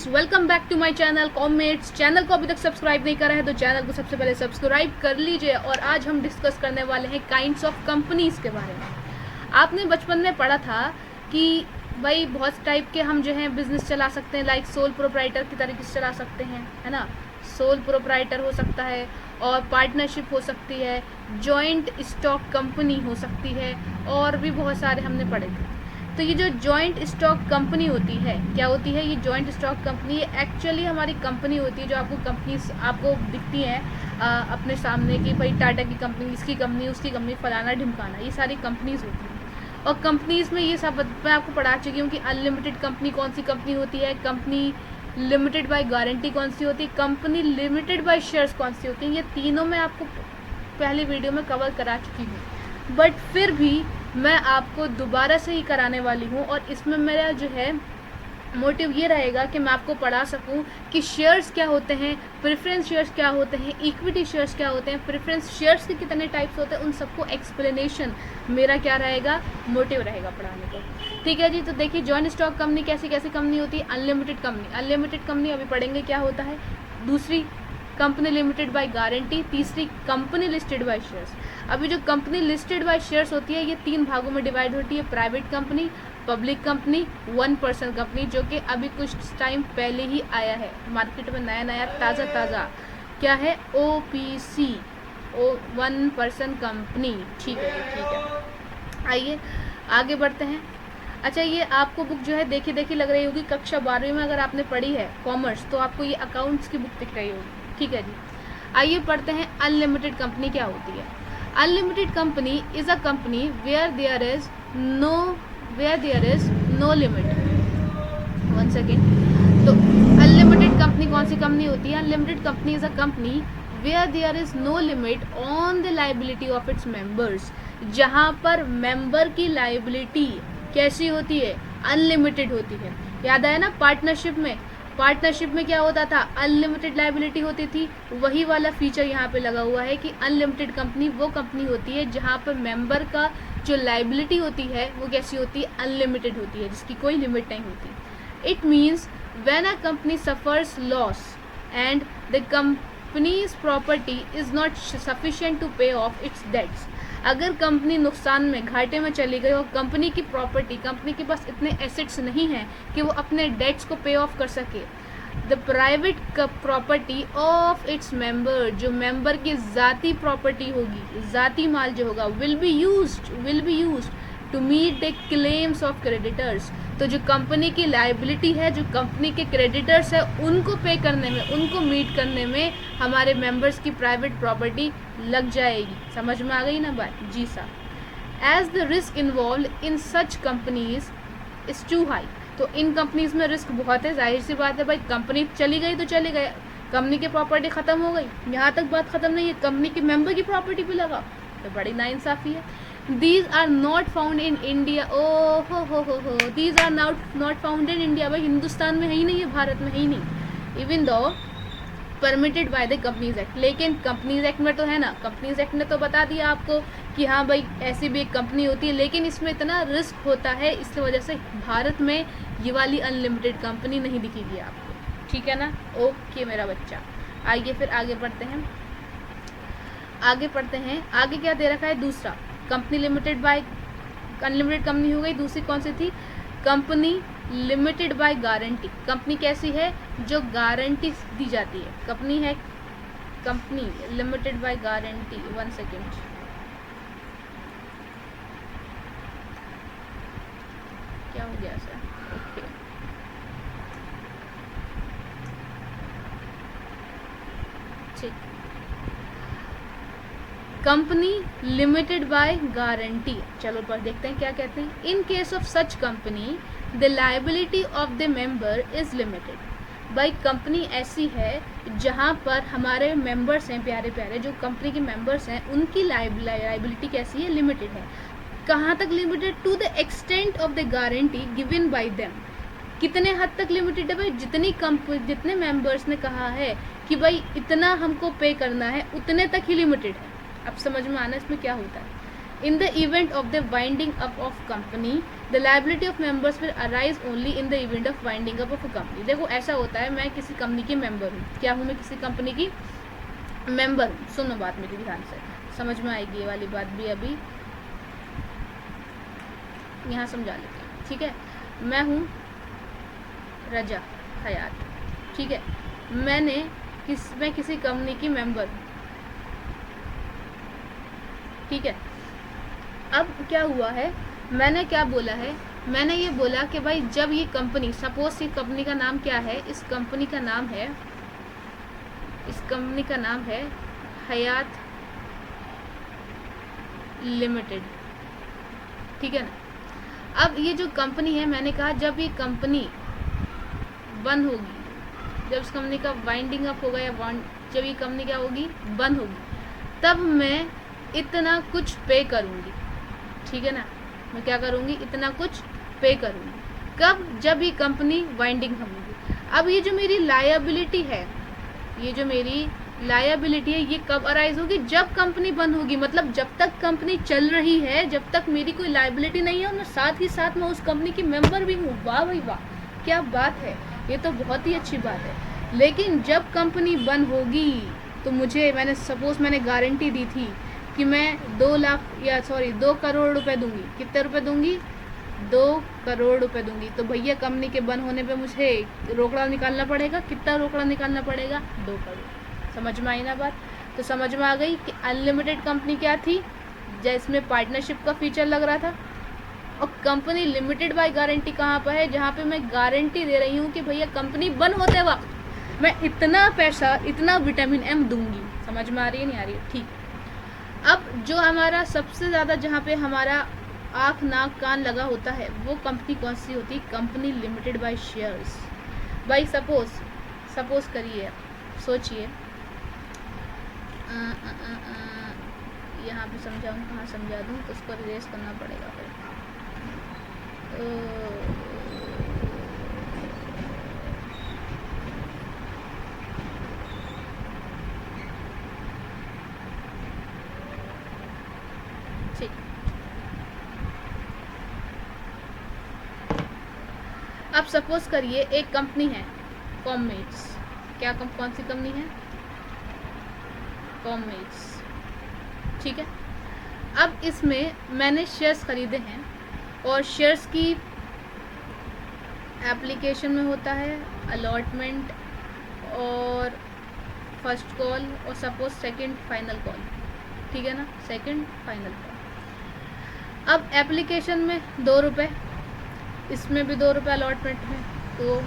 Welcome back to my channel कॉममेट्स। Channel को अभी तक सब्सक्राइब नहीं करा है तो चैनल को सबसे पहले सब्सक्राइब कर लीजिए। और आज हम डिस्कस करने वाले हैं काइंड्स ऑफ कंपनीज के बारे में। आपने बचपन में पढ़ा था कि भाई बहुत टाइप के हम जो हैं बिजनेस चला सकते हैं, लाइक सोल प्रोप्राइटर की तरीके से चला सकते हैं, है ना। सोल प्रोप्राइटर हो सकता है और पार्टनरशिप हो सकती है, जॉइंट स्टॉक कंपनी हो सकती है, और भी बहुत सारे हमने पढ़े थे। तो ये जो जॉइंट स्टॉक कंपनी होती है, क्या होती है ये जॉइंट स्टॉक कंपनी? एक्चुअली हमारी कंपनी होती है जो आपको कंपनीज आपको दिखती हैं अपने सामने कि भाई टाटा की कंपनी, इसकी कंपनी, उसकी कंपनी, फलाना ढिमकाना, ये सारी कंपनीज होती हैं। और कंपनीज में ये सब मैं आपको पढ़ा चुकी हूँ कि अनलिमिटेड कंपनी कौन सी कंपनी होती है, कंपनी लिमिटेड बाय गारंटी कौन सी होती है, कंपनी लिमिटेड बाय शेयर्स कौन सी होती है। ये तीनों मैं आपको पहली वीडियो में कवर करा चुकी हूँ, बट फिर भी मैं आपको दोबारा से ही कराने वाली हूँ। और इसमें मेरा जो है मोटिव ये रहेगा कि मैं आपको पढ़ा सकूं कि शेयर्स क्या होते हैं, प्रेफरेंस शेयर्स क्या होते हैं, इक्विटी शेयर्स क्या होते हैं, प्रेफरेंस शेयर्स के कितने टाइप्स होते हैं, उन सबको एक्सप्लेनेशन मेरा क्या रहेगा, मोटिव रहेगा पढ़ाने को। ठीक है जी। तो देखिए जॉइंट स्टॉक कंपनी कैसी कैसी कंपनी होती है। अनलिमिटेड कंपनी, अनलिमिटेड कंपनी अभी पढ़ेंगे क्या होता है। दूसरी कंपनी लिमिटेड बाय गारंटी। तीसरी कंपनी लिस्टेड बाय शेयर्स। अभी जो कंपनी लिस्टेड बाय शेयर्स होती है ये तीन भागों में डिवाइड होती है, private company, public company, 1% company, जो कि अभी कुछ टाइम पहले ही आया है मार्केट में, नया नया ताज़ा क्या है, OPC, 1% कंपनी। ठीक है, ठीक है। आइए आगे बढ़ते हैं। अच्छा, ये आपको बुक जो है देखी देखी लग रही होगी। कक्षा 12वीं में अगर आपने पढ़ी है कॉमर्स तो आपको ये अकाउंट्स की बुक दिख रही होगी। ठीक है जी। आइए पढ़ते हैं अनलिमिटेड कंपनी क्या होती है। Unlimited company is a company where there is no limit. One second. तो अनलिमिटेड कंपनी कौन सी कंपनी होती है? Unlimited company is a company where there is no limit on the liability of its members. जहां पर member की liability कैसी होती है, अनलिमिटेड होती है। याद आया ना पार्टनरशिप में, पार्टनरशिप में क्या होता था, अनलिमिटेड लाइबिलिटी होती थी। वही वाला फीचर यहाँ पे लगा हुआ है कि अनलिमिटेड कंपनी वो कंपनी होती है जहाँ पर मेंबर का जो लाइबिलिटी होती है वो कैसी होती है, अनलिमिटेड होती है, जिसकी कोई लिमिट नहीं होती। It means when a company suffers loss and the company's property is not sufficient to pay off its debts. अगर कंपनी नुकसान में, घाटे में चली गई और कंपनी की प्रॉपर्टी, कंपनी के पास इतने एसेट्स नहीं हैं कि वो अपने डेट्स को पे ऑफ कर सके, the private property of its member, जो मेंबर की ज़ाती प्रॉपर्टी होगी, ज़ाती माल जो होगा, will be used to meet the claims of creditors. तो जो कंपनी की लाइबिलिटी है, जो कंपनी के क्रेडिटर्स है, उनको पे करने में, उनको मीट करने में हमारे मेंबर्स की प्राइवेट प्रॉपर्टी लग जाएगी। समझ में आ गई ना बात? जी साहब। As the risk involve in such companies is too high. तो इन कंपनीज में रिस्क बहुत है, जाहिर सी बात है भाई। कंपनी चली गई तो चली गई, कंपनी की प्रॉपर्टी खत्म हो गई, यहाँ तक बात खत्म नहीं है, कंपनी के मेंबर की प्रॉपर्टी भी लगा, तो बड़ी नाइंसाफी है। These are not found in India. Oh हो These are not found in India. भाई हिंदुस्तान में है ही नहीं, है भारत में है ही नहीं। Even though permitted by the companies act. लेकिन कंपनीज एक्ट में तो है ना, कंपनीज एक्ट ने तो बता दिया आपको कि हाँ भाई ऐसी भी एक कंपनी होती है, लेकिन इसमें इतना रिस्क होता है, इसकी वजह से भारत में ये वाली अनलिमिटेड कंपनी नहीं दिखेगी आपको। ठीक है ना? ओके मेरा बच्चा। आइए फिर आगे बढ़ते हैं। आगे क्या दे रखा है? दूसरा, company limited bye, unlimited company हो गई। दूसरी कौन सी थी? Company limited by guarantee. Company कैसी है? जो गारंटी दी जाती है। कंपनी है company limited by guarantee. 1 second, क्या हो गया सर? ओके, ठीक। Company limited by guarantee. चलो पर देखते हैं क्या कहते हैं। In case of such company the liability of the member is limited. भाई कंपनी ऐसी है जहां पर हमारे मेंबर्स हैं, प्यारे प्यारे जो कंपनी के मेंबर्स हैं, उनकी लाइबिलिटी कैसी है, लिमिटेड है। कहाँ तक limited? To the extent of the guarantee given by them. कितने हद तक लिमिटेड है भाई? जितने मेंबर्स ने कहा है कि भाई इतना हमको पे करना है, उतने तक ही लिमिटेड है। अब समझ में आना इसमें क्या होता है। In the event of the winding up of company, the liability of members will arise only in the event of winding up of a company. देखो ऐसा होता है, मैं किसी कंपनी की मेंबर हूँ, क्या हूँ मैं किसी कंपनी की मेंबर हूँ। सुनो बात मेरी ध्यान से, समझ में आएगी ये वाली बात भी, अभी यहाँ समझा लेते हैं, ठीक है। मैं हूँ रजा हयात, ठीक है, मैं किसी कंपनी की मेंबर हूँ, ठीक है। अब क्या हुआ है, मैंने क्या बोला है, मैंने ये बोला कि भाई जब ये कंपनी, सपोज ये कंपनी का नाम क्या है, इस कंपनी का नाम है हयात लिमिटेड, ठीक है ना। अब ये जो कंपनी है, मैंने कहा जब ये कंपनी बंद होगी, जब इस कंपनी का वाइंडिंग अप होगा या जब ये कंपनी क्या होगी, बंद होगी, तब मैं इतना कुछ पे करूँगी, ठीक है ना। मैं क्या करूँगी, इतना कुछ पे करूँगी। कब, जब ये कंपनी वाइंडिंग होगी। अब ये जो मेरी लायबिलिटी है, ये कब अराइज होगी, जब कंपनी बंद होगी। मतलब जब तक कंपनी चल रही है, जब तक मेरी कोई लायबिलिटी नहीं है, और मैं साथ ही साथ मैं उस कंपनी की मेंबर भी हूँ। वाह भाई वाह, क्या बात है, ये तो बहुत ही अच्छी बात है। लेकिन जब कंपनी बंद होगी तो मैंने गारंटी दी थी कि मैं 2 करोड़ रुपए दूंगी। कितने रुपए दूंगी, 2 करोड़ रुपए दूंगी। तो भैया कंपनी के बंद होने पे मुझे रोकड़ा निकालना पड़ेगा। कितना रोकड़ा निकालना पड़ेगा, 2 करोड़। समझ में आई ना बात। तो समझ में आ गई कि अनलिमिटेड कंपनी क्या थी, जिसमें पार्टनरशिप का फीचर लग रहा था। और कंपनी लिमिटेड बाय गारंटी कहाँ पर है, जहाँ पे मैं गारंटी दे रही हूँ कि भैया कंपनी बंद होते वक्त मैं इतना पैसा, इतना विटामिन एम दूंगी। समझ में आ रही है, नहीं आ रही है, ठीक। अब जो हमारा सबसे ज़्यादा, जहाँ पे हमारा आँख नाक कान लगा होता है, वो कंपनी कौन सी होती है, कंपनी लिमिटेड बाय शेयर्स। भाई सपोज करिए, सोचिए, यहाँ पे समझाऊँ, कहाँ समझा दूँ, तो उसको रिलेस करना पड़ेगा फिर। ठीक, अब सपोज करिए एक कंपनी है कॉममेट्स। कौन सी कंपनी है, कॉममेट्स, ठीक है। अब इसमें मैंने शेयर्स खरीदे हैं, और शेयर्स की एप्लीकेशन में होता है अलॉटमेंट और फर्स्ट कॉल, और सपोज सेकंड फाइनल कॉल, ठीक है ना, सेकंड फाइनल कॉल। अब एप्लीकेशन में 2 रुपये, इसमें भी 2 रुपये अलॉटमेंट में, तो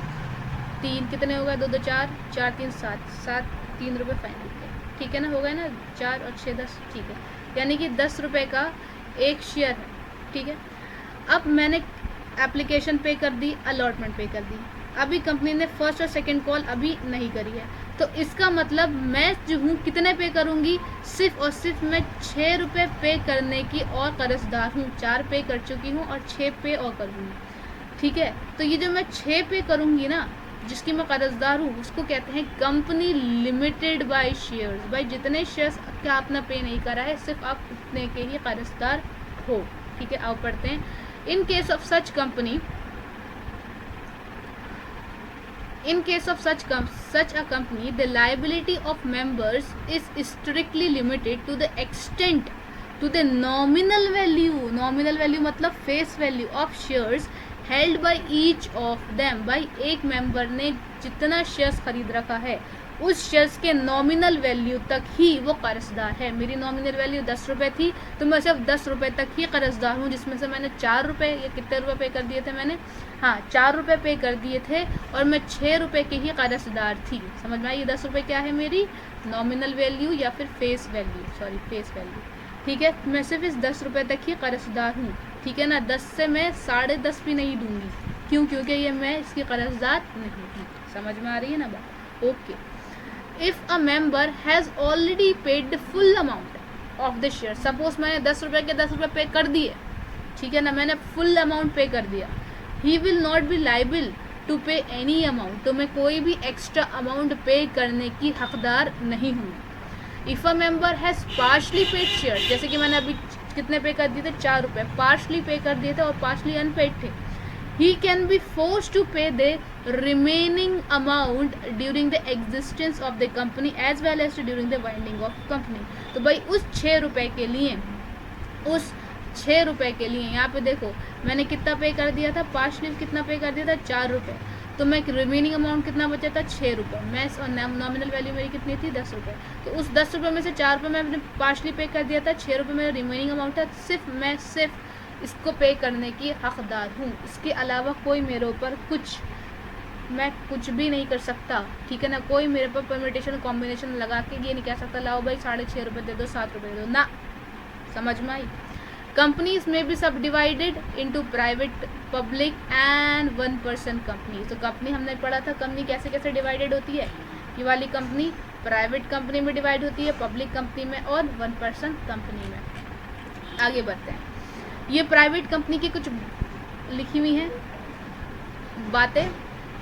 3 कितने हो गए, 2 2 4, 4 3 7, 3 रुपये फाइनल पे, ठीक है ना, हो गए ना, 4 और 6 10, ठीक है। यानी कि 10 रुपये का एक शेयर है, ठीक है। अब मैंने एप्लीकेशन पे कर दी, अलॉटमेंट पे कर दी, अभी कंपनी ने फर्स्ट और सेकंड कॉल अभी नहीं करी है, तो इसका मतलब मैं जो हूँ कितने पे करूँगी, सिर्फ और सिर्फ मैं 6 रुपये पे करने की और कर्जदार हूँ। 4 पे कर चुकी हूँ और 6 पे और करूँगी, ठीक है। तो ये जो मैं 6 पे करूँगी ना, जिसकी मैं कर्जदार हूँ, उसको कहते हैं कंपनी लिमिटेड बाय शेयर्स। भाई जितने शेयर्स का आपने पे नहीं करा है, सिर्फ आप उतने के ही कर्जदार हो, ठीक है। आओ पढ़ते हैं। In case of such a company, the liability of members is strictly limited to the extent to the nominal value मतलब face value of shares held by each of them। by एक मेंबर ने जितना shares खरीद रखा है, उस shares के nominal value तक ही वो कर्जदार है। मेरी नॉमिनल वैल्यू 10 रुपये थी, तो मैं सिर्फ 10 रुपये तक ही कर्जदार हूँ, जिसमें से मैंने 4 रुपये या कितने रुपये पे कर दिए थे मैंने, हाँ 4 रुपये पे कर दिए थे, और मैं 6 रुपये की ही कर्जदार थी। समझ में आई। 10 रुपये क्या है मेरी नॉमिनल वैल्यू या फिर फेस वैल्यू, ठीक है। मैं सिर्फ इस 10 रुपये तक ही कर्जदार हूँ, ठीक है ना। 10 से मैं 10.5 भी नहीं दूंगी, क्यों, क्योंकि ये मैं इसकी कर्जदार नहीं हूँ। समझ में आ रही है ना बात, okay. If a member has already paid the full amount of the share, suppose मैंने 10 रुपये के 10 रुपये पे कर दिए, ठीक है ना, मैंने फुल अमाउंट पे कर दिया, he will not be liable to pay any amount, तो मैं कोई भी एक्स्ट्रा अमाउंट पे करने की हकदार नहीं हूँ। If a member has partially paid shares, जैसे कि मैंने अभी कितने पे कर दिए थे? 4 रुपये पार्शली पे कर दिए थे और पार्शली अनपेड थे। He can be forced to pay the remaining amount during the existence of the company as well as during the winding of company। तो भाई उस 6 रुपये के लिए, उस 6 रुपये के लिए यहाँ पे देखो मैंने कितना पे कर दिया था, पार्शली कितना पे कर दिया था? 4 रुपये। तो मैं रिमेनिंग अमाउंट कितना बचा था? 6 रुपये। मैं नॉमिनल वैल्यू मेरी कितनी थी? 10 रुपये। तो उस 10 रुपये में से 4 रुपये मैंने पार्शली पे कर दिया था, 6 रुपये मेरा रिमेनिंग अमाउंट था। मैं सिर्फ इसको पे करने की हकदार हूँ, इसके अलावा कोई मेरे ऊपर मैं कुछ भी नहीं कर सकता, ठीक है ना। कोई मेरे पर परमिटेशन कॉम्बिनेशन लगा के ये नहीं कह सकता लाओ भाई 6.5 रुपये दे दो, 7 रुपये दे दो ना। समझ में आई? कंपनीज में भी सब divided into private, public and 1 person company. तो कंपनी हमने पढ़ा था, कंपनी कैसे कैसे डिवाइडेड होती है। ये वाली कंपनी प्राइवेट कंपनी में डिवाइड होती है, पब्लिक कंपनी में और 1 पर्सन कंपनी में। आगे बढ़ते हैं। ये प्राइवेट कंपनी की कुछ लिखी हुई हैं बातें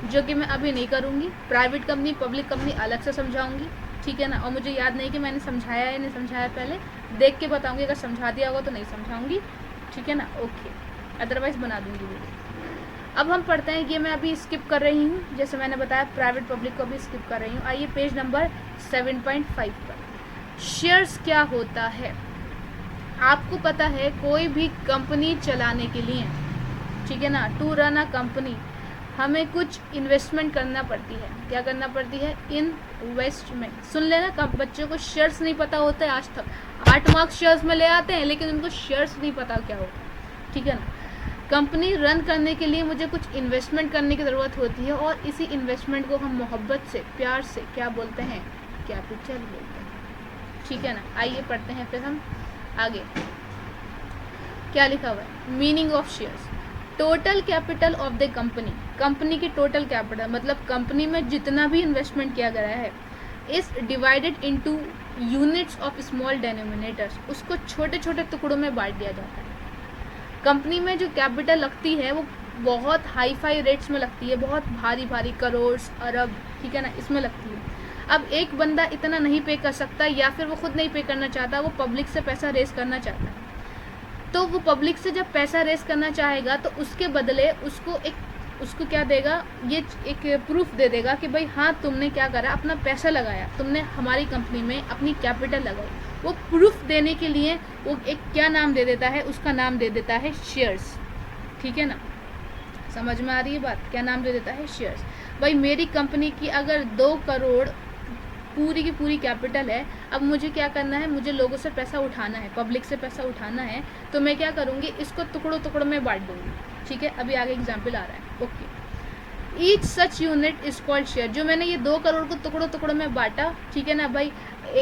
जो कि मैं अभी नहीं करूँगी। प्राइवेट कंपनी पब्लिक कंपनी अलग से समझाऊंगी, ठीक है ना। और मुझे याद नहीं कि मैंने समझाया या नहीं समझाया, पहले देख के बताऊंगी। अगर समझा दिया होगा तो नहीं समझाऊंगी, ठीक है ना। ओके, अदरवाइज बना दूंगी वीडियो। अब हम पढ़ते हैं, ये मैं अभी स्किप कर रही हूँ, जैसे मैंने बताया प्राइवेट पब्लिक को भी स्किप कर रही हूँ। आइए पेज नंबर 7.5 पर। शेयर्स क्या होता है? आपको पता है कोई भी कंपनी चलाने के लिए, ठीक है ना, टू रन अ कंपनी हमें कुछ इन्वेस्टमेंट करना पड़ती है। क्या करना पड़ती है? इन्वेस्टमेंट। सुन लेना, बच्चों को शेयर्स नहीं पता होता है आज तक। 8 मार्क्स शेयर्स में ले आते हैं लेकिन उनको शेयर्स नहीं पता क्या होता है, ठीक है ना। कंपनी रन करने के लिए मुझे कुछ इन्वेस्टमेंट करने की ज़रूरत होती है और इसी इन्वेस्टमेंट को हम मोहब्बत से, प्यार से क्या बोलते हैं? कैपिटल बोलते हैं, ठीक है ना। आइए पढ़ते हैं फिर हम आगे क्या लिखा हुआ है। Meaning of shares, total capital of the company. Company की टोटल कैपिटल मतलब कंपनी में जितना भी इन्वेस्टमेंट किया गया है, is divided into units of small denominators. उसको छोटे छोटे टुकड़ों में बांट दिया जाता है। कंपनी में जो कैपिटल लगती है वो बहुत हाई फाई रेट्स में लगती है, बहुत भारी भारी, करोड़ अरब, ठीक है ना, इसमें लगती है। अब एक बंदा इतना नहीं पे कर सकता या फिर वो खुद नहीं पे करना चाहता, वो पब्लिक से पैसा रेस करना चाहता है। तो वो पब्लिक से जब पैसा रेस करना चाहेगा तो उसके बदले उसको क्या देगा? ये एक प्रूफ दे देगा कि भाई हाँ तुमने क्या करा, अपना पैसा लगाया, तुमने हमारी कंपनी में अपनी कैपिटल लगाई। वो प्रूफ देने के लिए वो एक क्या नाम दे देता है? उसका नाम दे देता है शेयर्स, ठीक है ना। समझ में आ रही है बात? क्या नाम दे देता है? शेयर्स। भाई मेरी कंपनी की अगर 2 करोड़ पूरी की पूरी कैपिटल है, अब मुझे क्या करना है? मुझे लोगों से पैसा उठाना है, पब्लिक से पैसा उठाना है, तो मैं क्या करूँगी? इसको टुकड़ों टुकड़ों में बांट दूँगी, ठीक है। अभी आगे एग्जाम्पल आ रहा है। Okay, each such unit is called share. जो मैंने ये 2 करोड़ को टुकड़ों टुकड़ों में बांटा, ठीक है ना भाई।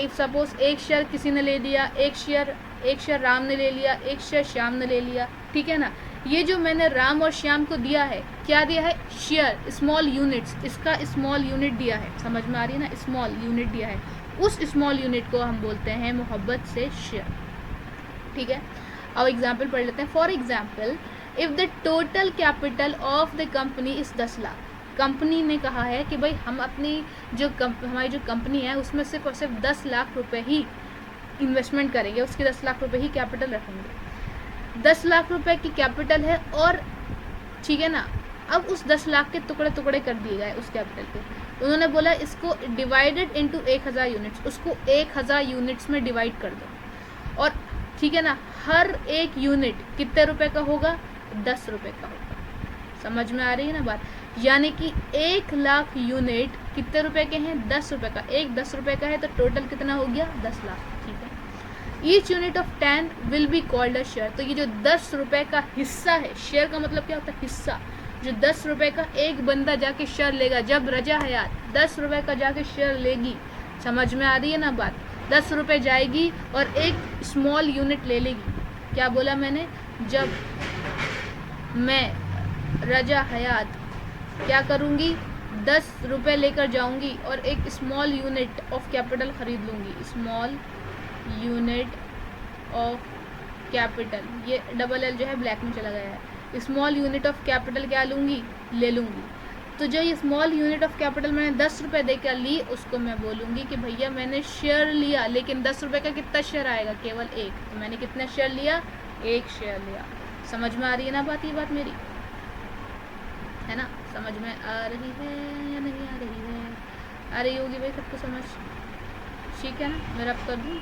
सपोज एक शेयर किसी ने ले लिया, एक शेयर राम ने ले लिया, एक शेयर श्याम ने ले लिया, ठीक है ना। ये जो मैंने राम और श्याम को दिया है, क्या दिया है? Share, small units. इसका स्मॉल यूनिट दिया है, समझ में आ रही है ना, स्मॉल यूनिट दिया है। उस स्मॉल यूनिट को हम बोलते हैं मोहब्बत से शेयर, ठीक है। अब एग्जाम्पल पढ़ लेते हैं। For example, if the total capital of the company is 10 lakh. Company ने कहा है कि भाई हम अपनी हमारी जो कंपनी है उसमें सिर्फ और सिर्फ 10 लाख रुपए ही इन्वेस्टमेंट करेंगे, उसके 10 लाख रुपए ही कैपिटल रखेंगे। 10 लाख रुपए की कैपिटल है और ठीक है ना। अब उस 10 लाख के टुकड़े टुकड़े कर दिए गए उस कैपिटल के। उन्होंने बोला इसको डिवाइडेड इनटू 1000 यूनिट्स, उसको 1000 यूनिट्स में डिवाइड कर दो। और ठीक है ना, हर एक यूनिट कितने रुपए का होगा? 10 रुपए का होगा। समझ में आ रही है ना बात? यानी कि 1 लाख यूनिट कितने रुपए के हैं? 10 रुपए का। एक 10 रुपए का है तो टोटल कितना हो गया? 10 लाख, ठीक है। Each unit of 10 will be called a share. तो ये जो 10 रुपए का हिस्सा है, शेयर का मतलब क्या होता है? हिस्सा। जो 10 रुपए का एक बंदा जाके शेयर लेगा, जब रजा हयात 10 रुपए का जाके शेयर लेगी, समझ में आ रही है ना बात? 10 रुपए जाएगी और एक स्मॉल यूनिट ले लेगी। क्या बोला मैंने? जब मैं रजा हयात क्या करूँगी? 10 रुपए लेकर जाऊँगी और एक स्मॉल यूनिट ऑफ कैपिटल ख़रीद लूँगी। स्मॉल यूनिट ऑफ कैपिटल, ये डबल एल जो है ब्लैक में चला गया है। स्मॉल यूनिट ऑफ कैपिटल क्या लूँगी? ले लूँगी। तो जो ये स्मॉल यूनिट ऑफ कैपिटल मैंने 10 रुपये देकर ली, उसको मैं बोलूँगी कि भैया मैंने शेयर लिया, लेकिन 10 रुपये का कितना शेयर आएगा? केवल एक। तो मैंने कितना शेयर लिया? एक शेयर लिया। समझ में आ रही है ना बात? ये बात मेरी है ना? समझ में आ रही है या नहीं आ रही है? आ रही होगी भाई सबको समझ, ठीक है ना? मैं रब कर दूँ।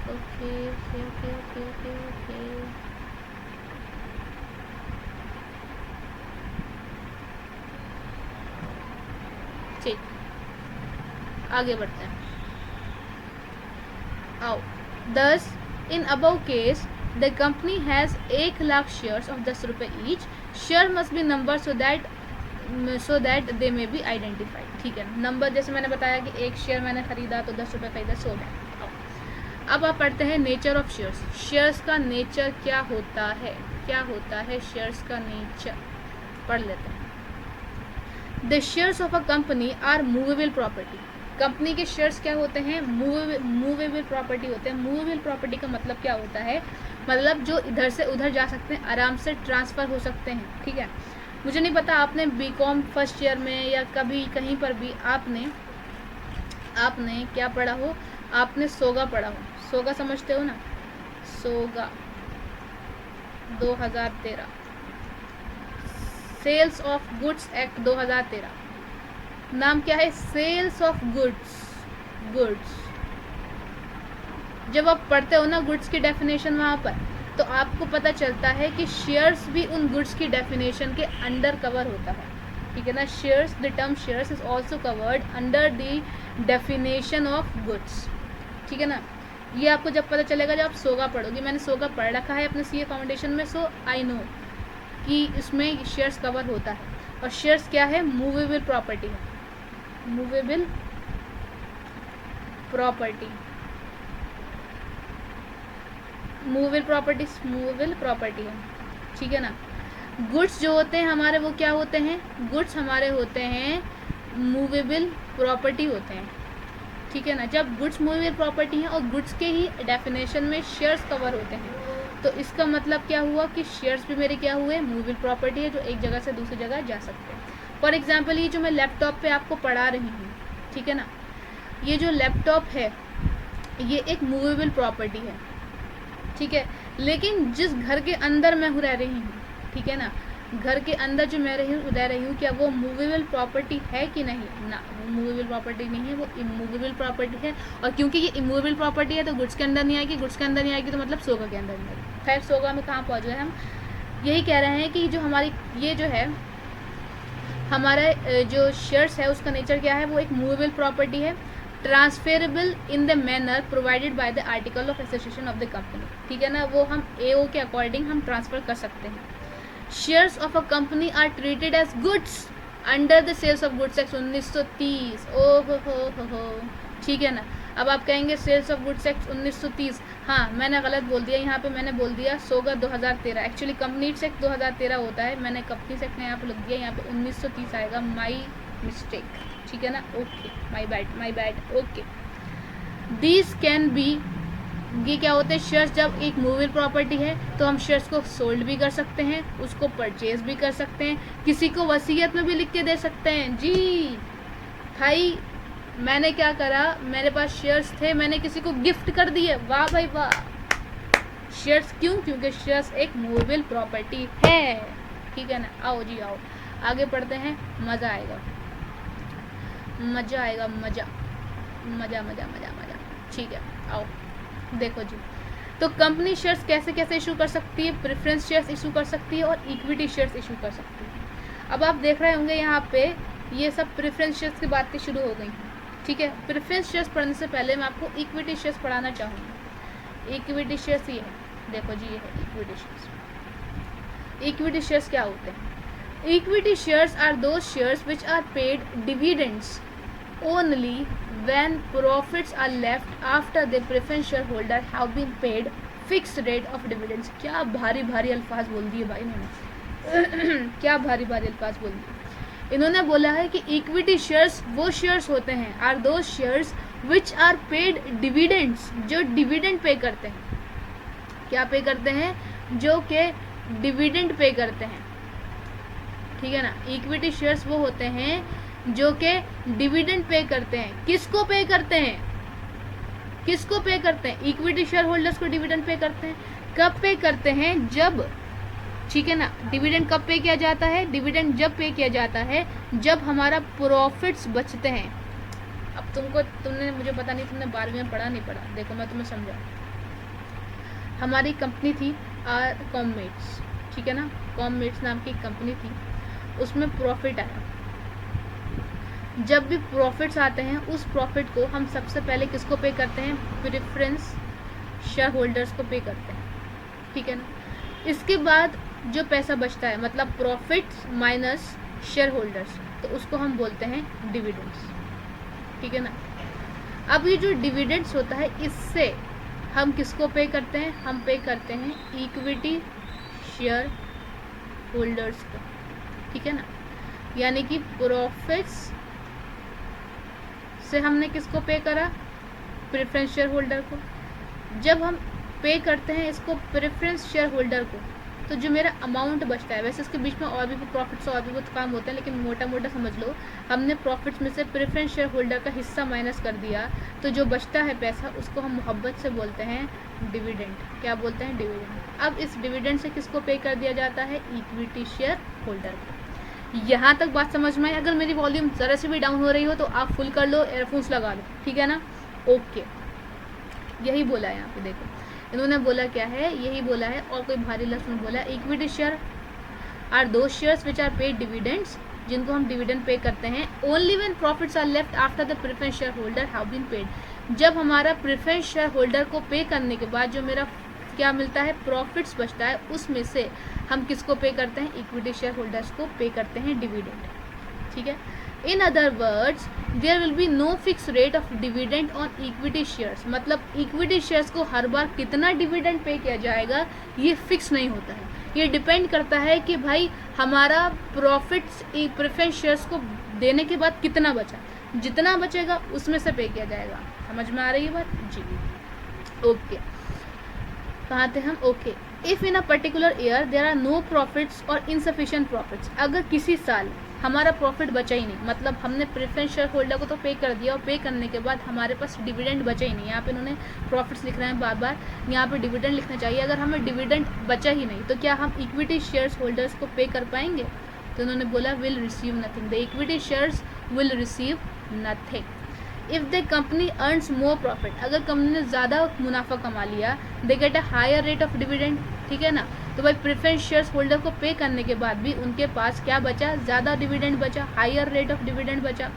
Okay okay okay okay okay okay ठीक, आगे बढ़ते हैं। आओ। 10 in above case the company has 1,00,000 shares of 10 रुपये each. Share must be number so that they may be identified. ठीक है, नंबर जैसे मैंने बताया कि एक शेयर मैंने खरीदा तो 10 रुपये खरीदा, 100 है। अब आप पढ़ते हैं नेचर ऑफ शेयर्स। शेयर्स का नेचर क्या होता है? क्या होता है शेयर्स का नेचर? पढ़ लेते हैं। The shares of a company are movable property. Company के शेयर्स क्या होते हैं? मूवेबल प्रॉपर्टी होते हैं। मूवेबल प्रॉपर्टी का मतलब क्या होता है? मतलब जो इधर से उधर जा सकते हैं, आराम से ट्रांसफ़र हो सकते हैं। ठीक है, मुझे नहीं पता आपने बीकॉम फर्स्ट ईयर में या कभी कहीं पर भी आपने क्या पढ़ा हो? आपने सोगा पढ़ा हो। सोगा समझते हो ना? SOGA 2013, sales of goods act 2013। नाम क्या है? Sales of goods. जब आप पढ़ते हो ना गुड्स की डेफिनेशन वहाँ पर, तो आपको पता चलता है कि शेयर्स भी उन गुड्स की डेफिनेशन के अंडर कवर होता है। ठीक है ना? Shares, the term shares is also covered under the definition of goods. ठीक है ना? ये आपको जब पता चलेगा जब आप सोगा पढ़ोगे। मैंने सोगा पढ़ रखा है अपने सीए फाउंडेशन में, सो आई नो कि इसमें शेयर्स कवर होता है। और शेयर्स क्या है? मूवेबल प्रॉपर्टी है। मूवेबल प्रॉपर्टी, मूवेबल प्रॉपर्टी है। ठीक है ना? गुड्स जो होते हैं हमारे, वो क्या होते हैं? गुड्स हमारे होते हैं मूवेबल प्रॉपर्टी होते हैं। ठीक है ना? जब गुड्स मूवेबल प्रॉपर्टी हैं और गुड्स के ही डेफिनेशन में शेयर्स कवर होते हैं, तो इसका मतलब क्या हुआ कि शेयर्स भी मेरे क्या हुए? मूवेबल प्रॉपर्टी है, जो एक जगह से दूसरी जगह जा सकते हैं। फॉर एग्जांपल ये जो मैं लैपटॉप पे आपको पढ़ा रही हूँ, ठीक है ना, ये जो लैपटॉप है ये एक मूवेबल प्रॉपर्टी है। ठीक है, लेकिन जिस घर के अंदर मैं रह रही हूँ, ठीक है ना, घर के अंदर जो मैं रह रही हूँ, क्या वो मूवेबल प्रॉपर्टी है कि नहीं? ना, वो मूवेबल प्रॉपर्टी नहीं है, वो इमूवेबल प्रॉपर्टी है। और क्योंकि ये इमूवेबल प्रॉपर्टी है तो गुड्स के अंदर नहीं आएगी, गुड्स के अंदर नहीं आएगी तो मतलब सोगा के अंदर नहीं आएगी। खैर, सोगा में कहाँ पहुँच गए हम? यही कह रहे हैं कि जो हमारी ये जो है हमारा जो शेयर्स है उसका नेचर क्या है? वो एक मूवेबल प्रॉपर्टी है, transferable in the manner provided by the article of association of the company. ठीक है ना? वो हम एओ के अकॉर्डिंग हम ट्रांसफ़र कर सकते हैं। Shares of a company are treated as goods under the sales of goods act 1930। ओह हो। ठीक है ना? अब आप कहेंगे सेल्स ऑफ गुड्स एक्ट 1930, हाँ मैंने गलत बोल दिया, यहाँ पे मैंने बोल दिया सोगा 2013। एक्चुअली कंपनीज एक्ट 2013 होता है, मैंने कंपनीज एक्ट में यहाँ पे लिख दिया, यहाँ पे 1930 आएगा। My mistake. ठीक है ना? Okay, my bad. Okay, this can be, ये क्या होते हैं? शेयर्स जब एक मूवेबल प्रॉपर्टी है तो हम शेयर्स को सोल्ड भी कर सकते हैं, उसको परचेज भी कर सकते हैं, किसी को वसीयत में भी लिख के दे सकते हैं। जी भाई, मैंने क्या करा, मेरे पास शेयर्स थे, मैंने किसी को गिफ्ट कर दिए। वाह भाई वाह। शेयर्स क्यों? क्योंकि शेयर्स एक मूवेबल प्रॉपर्टी है। ठीक है ना? आओ जी आओ, आगे पढ़ते हैं। मज़ा आएगा, मज़ा आएगा, मज़ा मज़ा मज़ा मज़ा मज़ा। ठीक है, आओ देखो जी। तो कंपनी शेयर्स कैसे कैसे इशू कर सकती है? प्रेफरेंस शेयर्स इशू कर सकती है और इक्विटी शेयर्स इशू कर सकती है। अब आप देख रहे होंगे यहाँ पे ये सब प्रेफरेंस शेयर्स की बातें शुरू हो गई हैं। ठीक है, प्रेफरेंस शेयर्स पढ़ने से पहले मैं आपको इक्विटी शेयर्स पढ़ाना चाहूँगी। इक्विटी शेयर्स ये है, देखो जी, ये है इक्विटी शेयर्स। इक्विटी शेयर्स क्या होते हैं? Equity shares are those shares which are paid dividends only when profits are left after the preference shareholder have been paid fixed rate of dividends। क्या भारी भारी अल्फाज बोल दिए भाई इन्होंने। क्या भारी भारी अल्फाज बोल दिए इन्होंने। बोला है कि इक्विटी शेयर्स वो शेयर्स होते हैं, are those shares which are paid dividends, जो डिविडेंड पे करते हैं। क्या पे करते हैं? जो के डिविडेंड पे करते हैं। ठीक है ना। इक्विटी शेयर्स वो होते हैं जो कि डिविडेंड पे करते हैं। किसको पे करते हैं? किसको पे करते हैं? इक्विटी शेयर होल्डर्स को डिविडेंड पे करते हैं। कब पे करते हैं? जब, ठीक है ना। डिविडेंड कब पे किया जाता है? डिविडेंड जब पे किया जाता है जब हमारा प्रॉफिट्स बचते हैं। अब तुमने मुझे पता नहीं तुमने 12वीं में पढ़ा नहीं पढ़ा, देखो मैं तुम्हें समझाऊँ। हमारी कंपनी थी कॉममेट्स, ठीक है ना। कॉममेट्स नाम की एक कंपनी थी, उसमें प्रॉफिट आया। जब भी प्रॉफिट्स आते हैं उस प्रॉफिट को हम सबसे पहले किसको पे करते हैं? प्रेफरेंस शेयर होल्डर्स को पे करते हैं, ठीक है ना। इसके बाद जो पैसा बचता है, मतलब प्रॉफिट्स माइनस शेयर होल्डर्स, तो उसको हम बोलते हैं डिविडेंड्स, ठीक है ना। अब ये जो डिविडेंड्स होता है इससे हम किसको पे करते हैं? हम पे करते हैं इक्विटी शेयर होल्डर्स को, ठीक है ना। यानी कि प्रॉफिट्स से हमने किसको पे करा? प्रेफरेंस शेयर होल्डर को। जब हम पे करते हैं इसको प्रेफरेंस शेयर होल्डर को, तो जो मेरा अमाउंट बचता है, वैसे इसके बीच में और भी प्रॉफिट्स और भी बहुत काम होते हैं, लेकिन मोटा मोटा समझ लो, हमने प्रॉफिट्स में से प्रेफरेंस शेयर होल्डर का हिस्सा माइनस कर दिया, तो जो बचता है पैसा उसको हम मोहब्बत से बोलते हैं डिविडेंड। क्या बोलते हैं? डिविडेंड। अब इस डिविडेंड से किसको पे कर दिया जाता है? इक्विटी शेयर होल्डर को। यहाँ तक बात समझ में आई? अगर मेरी वॉल्यूम ज़रा से भी डाउन हो रही हो तो आप फुल कर लो, एयरफोन्स लगा लो, ठीक है ना। ओके, यही बोला है यहाँ पे, देखो इन्होंने बोला क्या है, यही बोला है, और कोई भारी लफ्ज़ में बोला है। Equity share are those shares which are paid dividends, जिनको हम डिविडेंड पे करते हैं only when profits are left after the preference share holder have been paid. जब हमारा प्रेफरेंस शेयर होल्डर को पे करने के बाद जो मेरा क्या मिलता है? प्रॉफिट्स बचता है, उसमें से हम किसको पे करते हैं? इक्विटी शेयर होल्डर्स को पे करते हैं डिविडेंड, ठीक है। In other words there will be no fix rate of dividend on equity shares, मतलब इक्विटी शेयर्स को हर बार कितना डिविडेंड पे किया जाएगा ये फिक्स नहीं होता है। ये डिपेंड करता है कि भाई हमारा प्रॉफिट्स प्रेफरेंस शेयर्स को देने के बाद कितना बचा, जितना बचेगा उसमें से पे किया जाएगा। समझ में आ रही है बात जी? ओके, कहाँ थे हम? Okay, if in a particular year there are no profits और इनसफिशिएंट प्रॉफिट्स, अगर किसी साल हमारा प्रॉफिट बचा ही नहीं, मतलब हमने प्रेफरेंस शेयर होल्डर को तो पे कर दिया और पे करने के बाद हमारे पास डिविडेंड बचा ही नहीं, यहाँ पे इन्होंने प्रॉफिट्स लिख रहे हैं बार बार, यहाँ पे डिविडेंड लिखना चाहिए। अगर हमें डिविडेंड बचा ही नहीं तो क्या हम इक्विटी शेयर्स होल्डर्स को पे कर पाएंगे? तो उन्होंने बोला will receive nothing, the equity shares will receive nothing. If the company earns more profit, अगर कंपनी ने ज़्यादा मुनाफा कमा लिया, they get a higher rate of dividend, ठीक है ना। तो भाई प्रेफरेंस शेयर्स होल्डर को पे करने के बाद भी उनके पास क्या बचा? ज़्यादा डिविडेंड बचा, हायर रेट ऑफ डिविडेंड बचा।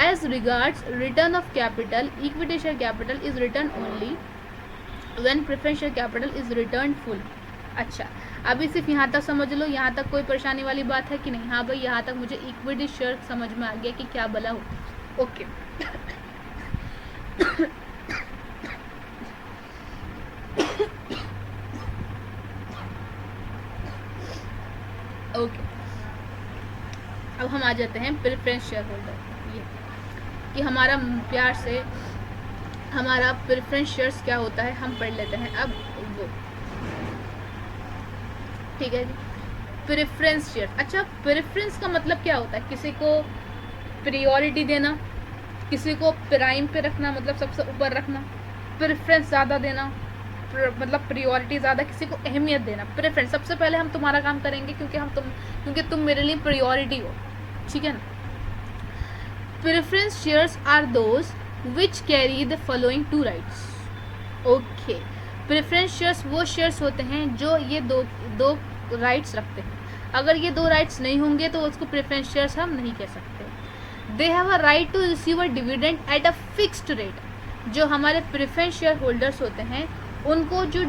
As regards return of capital, equity share capital is return only when preference share capital is return full. अच्छा, अभी सिर्फ यहाँ तक समझ लो, यहाँ तक कोई परेशानी वाली बात है कि नहीं? हाँ भाई, यहाँ तक मुझे इक्विटी शेयर समझ में आ गया कि क्या भला हो। ओके ओके, अब हम आ जाते हैं प्रेफरेंस शेयर होल्डर। ये कि हमारा प्यार से हमारा प्रेफरेंस शेयर्स क्या होता है हम पढ़ लेते हैं अब वो, ठीक है जी। प्रेफरेंस शेयर, अच्छा प्रेफरेंस का मतलब क्या होता है? किसी को प्रायोरिटी देना, किसी को प्राइम पे रखना, मतलब सबसे ऊपर रखना, प्रेफरेंस ज़्यादा देना, मतलब प्रायोरिटी ज़्यादा, किसी को अहमियत देना। प्रेफरेंस, सबसे पहले हम तुम्हारा काम करेंगे क्योंकि तुम मेरे लिए प्रायोरिटी हो, ठीक है ना। Preference shares are those which carry the following two rights. Okay, preference shares वो शेयर्स होते हैं जो ये दो राइट्स रखते हैं। अगर ये दो राइट्स नहीं होंगे तो उसको प्रेफरेंस शेयर्स हम नहीं कह सकते। They have a right to receive a dividend at a fixed rate. जो हमारे प्रेफरेंस शेयर होल्डर्स होते हैं उनको जो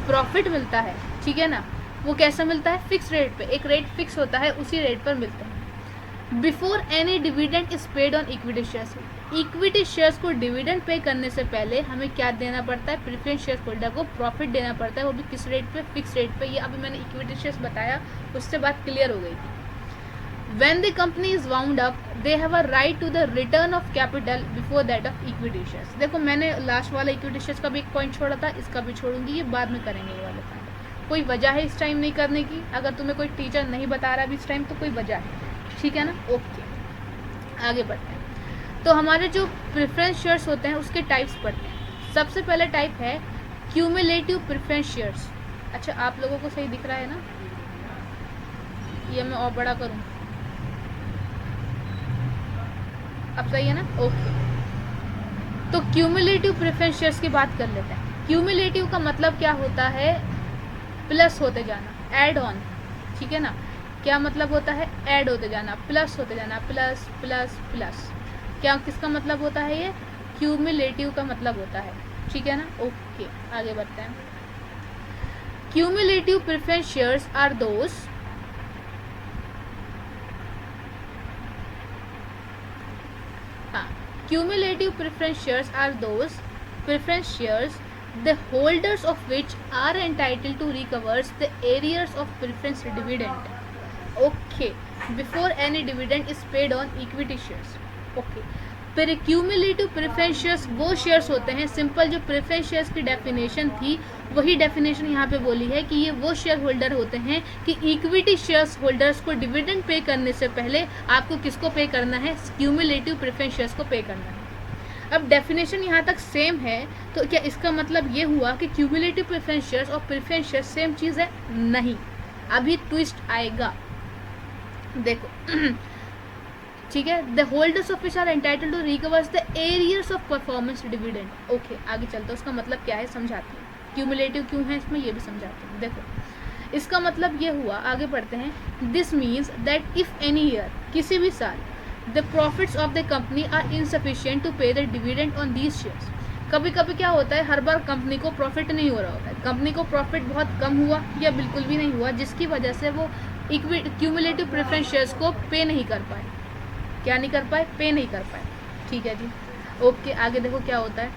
प्रॉफिट मिलता है, ठीक है ना, वो कैसा मिलता है? फिक्स रेट पे, एक रेट फिक्स होता है, उसी रेट पर मिलता है। Before any dividend is paid on equity shares, equity shares को डिविडेंड पे करने से पहले हमें क्या देना पड़ता है? प्रेफरेंस शेयर होल्डर को प्रॉफिट देना पड़ता है, वो भी किस रेट पे? फिक्स रेट पे। ये अभी मैंने इक्विटी शेयर्स बताया, उससे बात क्लियर हो गई थी। When the company is wound up, they have a right to the return of capital before that of equity shares। देखो मैंने लास्ट वाला इक्विटी शेयर्स का भी एक पॉइंट छोड़ा था, इसका भी छोड़ूंगी, ये बाद में करेंगे ये वाले पॉइंट। कोई वजह है इस टाइम नहीं करने की? अगर तुम्हें कोई टीचर नहीं बता रहा अभी इस टाइम तो कोई वजह है, ठीक है ना? ओके, आगे बढ़ते हैं। तो हमारे जो प्रेफरेंस शेयर्स होते हैं उसके टाइप्स पढ़ते हैं। सबसे पहला टाइप है क्यूमुलेटिव प्रेफरेंस शेयर्स। अच्छा, आप लोगों को सही दिख रहा है ना? ये मैं और बड़ा करूँ, अब सही है ना? ओके, तो क्यूमुलेटिव प्रेफरेंस शेयर्स की बात कर लेते हैं। क्यूमुलेटिव का मतलब क्या होता है? प्लस होते जाना, ऐड ऑन, ठीक है ना? क्या मतलब होता है? ऐड होते जाना, प्लस होते जाना, प्लस प्लस प्लस। क्या किसका मतलब होता है ये? क्यूमुलेटिव का मतलब होता है, ठीक है ना? ओके, आगे बढ़ते हैं। Cumulative preference shares are those cumulative preference shares are those preference shares the holders of which are entitled to recover the arrears of preference dividend, okay, before any dividend is paid on equity shares, okay। फिर cumulative preference shares वो shares होते हैं, simple जो preference shares की definition थी वही definition यहाँ पे बोली है कि ये वो शेयर होल्डर होते हैं कि इक्विटी शेयर्स होल्डर्स को डिविडेंड पे करने से पहले आपको किसको पे करना है? क्यूमुलेटिव प्रेफरेंस शेयर्स को पे करना है। अब डेफिनेशन यहाँ तक सेम है, तो क्या इसका मतलब ये हुआ कि क्यूमुलेटिव प्रेफरेंस शेयर्स और प्रेफरेंस शेयर्स सेम चीज़ है? नहीं, अभी ट्विस्ट आएगा, देखो ठीक है। The holders of which are entitled to recover the arrears of performance dividend. Okay, आगे चलते हैं, उसका मतलब क्या है समझाती हूँ, क्यूमुलेटिव क्यों है इसमें ये भी समझाती हूँ। देखो इसका मतलब ये हुआ, आगे बढ़ते हैं। This means that if any year, किसी भी साल, the profits of the company are insufficient to pay the dividend on these shares. कभी कभी क्या होता है, हर बार कंपनी को प्रॉफिट नहीं हो रहा होता है, कंपनी को प्रॉफिट बहुत कम हुआ या बिल्कुल भी नहीं हुआ, जिसकी वजह से वो क्यूमुलेटिव प्रेफरेंस शेयर्स को पे नहीं कर पाए। क्या नहीं कर पाए? पे नहीं कर पाए, ठीक है जी। ओके, आगे देखो क्या होता है।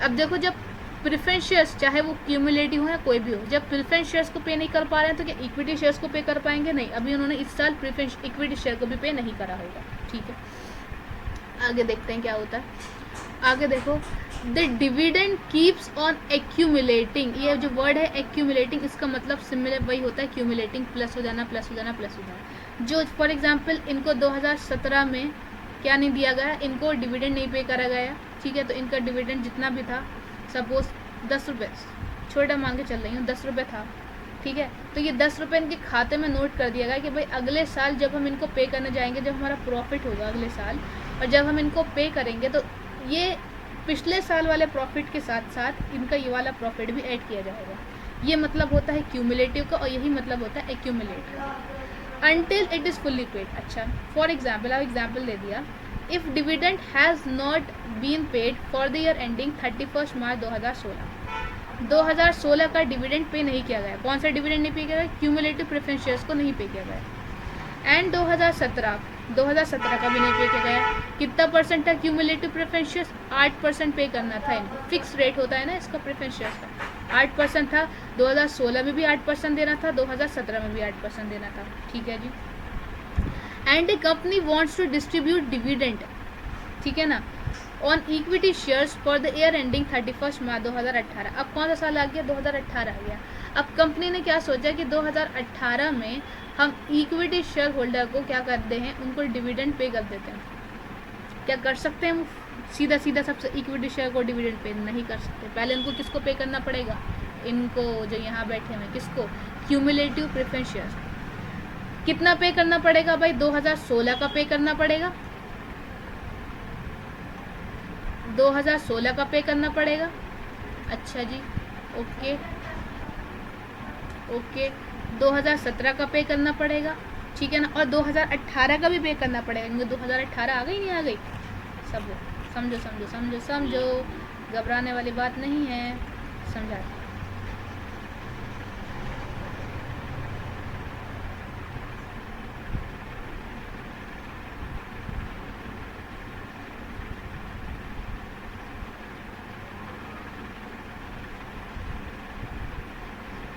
अब देखो जब प्रेफरेंस शेयर्स, चाहे वो क्यूमुलेटिव हो या कोई भी हो, जब प्रेफरेंस शेयर्स को पे नहीं कर पा रहे हैं तो क्या इक्विटी शेयर्स को पे कर पाएंगे? नहीं, अभी उन्होंने इस साल प्रेफरेंस इक्विटी शेयर को भी पे नहीं करा होगा, ठीक है। आगे देखते हैं क्या होता है। आगे देखो, the dividend keeps on accumulating. ये जो वर्ड है एक्यूमुलेटिंग, इसका मतलब सिमिलर वही होता है क्यूमुलेटिंग, प्लस हो जाना, प्लस हो जाना, प्लस हो जाना। जो फॉर एग्जांपल इनको 2017 में क्या नहीं दिया गया, इनको डिविडेंड नहीं पे करा गया, ठीक है, तो इनका डिविडेंड जितना भी था, सपोज 10 रुपये, छोटा मान के चल रही हूँ, 10 रुपये था, ठीक है, तो ये 10 रुपये इनके खाते में नोट कर दिया गया कि भाई अगले साल जब हम इनको पे करने जाएंगे, जब हमारा प्रॉफिट होगा अगले साल, और जब हम इनको पे करेंगे तो ये पिछले साल वाले प्रॉफिट के साथ साथ इनका ये वाला प्रॉफिट भी ऐड किया जाएगा। ये मतलब होता है क्यूमुलेटिव का, और यही मतलब होता है एक्यूमुलेट का। Until it is fully paid. अच्छा, फॉर एग्जाम्पल, आप एग्जाम्पल दे दिया, if dividend has not been paid for the year ending 31 March 2016। 2016 का डिविडेंड पे नहीं किया गया। कौन सा डिविडेंड नहीं पे किया गया? क्यूमुलेटिव प्रेफरेंस शेयर्स को नहीं पे किया गया। एंड 2017 का भी नहीं पे किया गया। कितना परसेंट था क्यूमुलेटिव प्रेफरेंस शेयर्स? 8% पे करना था इनको। फिक्स रेट होता है ना इसका प्रेफरेंस शेयर्स का, 8% था। 2016 में भी 8% देना था, 2017 में भी 8% देना था, ठीक है जी। And a company wants to distribute dividend, ठीक है ना, on equity shares for the year ending 31 March 2018। अब कौन सा साल आ गया? 2018 आ गया। अब कंपनी ने क्या सोचा कि 2018 में हम इक्विटी शेयर होल्डर को क्या करते हैं, उनको डिविडेंड पे कर देते हैं। क्या कर सकते हैं हम सीधा सीधा सबसे इक्विटी शेयर को डिविडेंड पे? नहीं कर सकते। पहले इनको किसको पे करना पड़ेगा? इनको जो यहाँ बैठे हैं, किसको? Cumulative preference shares. कितना पे करना पड़ेगा भाई? 2016 का पे करना पड़ेगा, 2016 का पे करना पड़ेगा। अच्छा जी, ओके ओके। 2017 का पे करना पड़ेगा, ठीक है ना, और 2018 का भी पे करना पड़ेगा। इनमें 2018 आ गई, नहीं आ गई? सब समझो समझो समझो समझो, घबराने वाली बात नहीं है, समझा।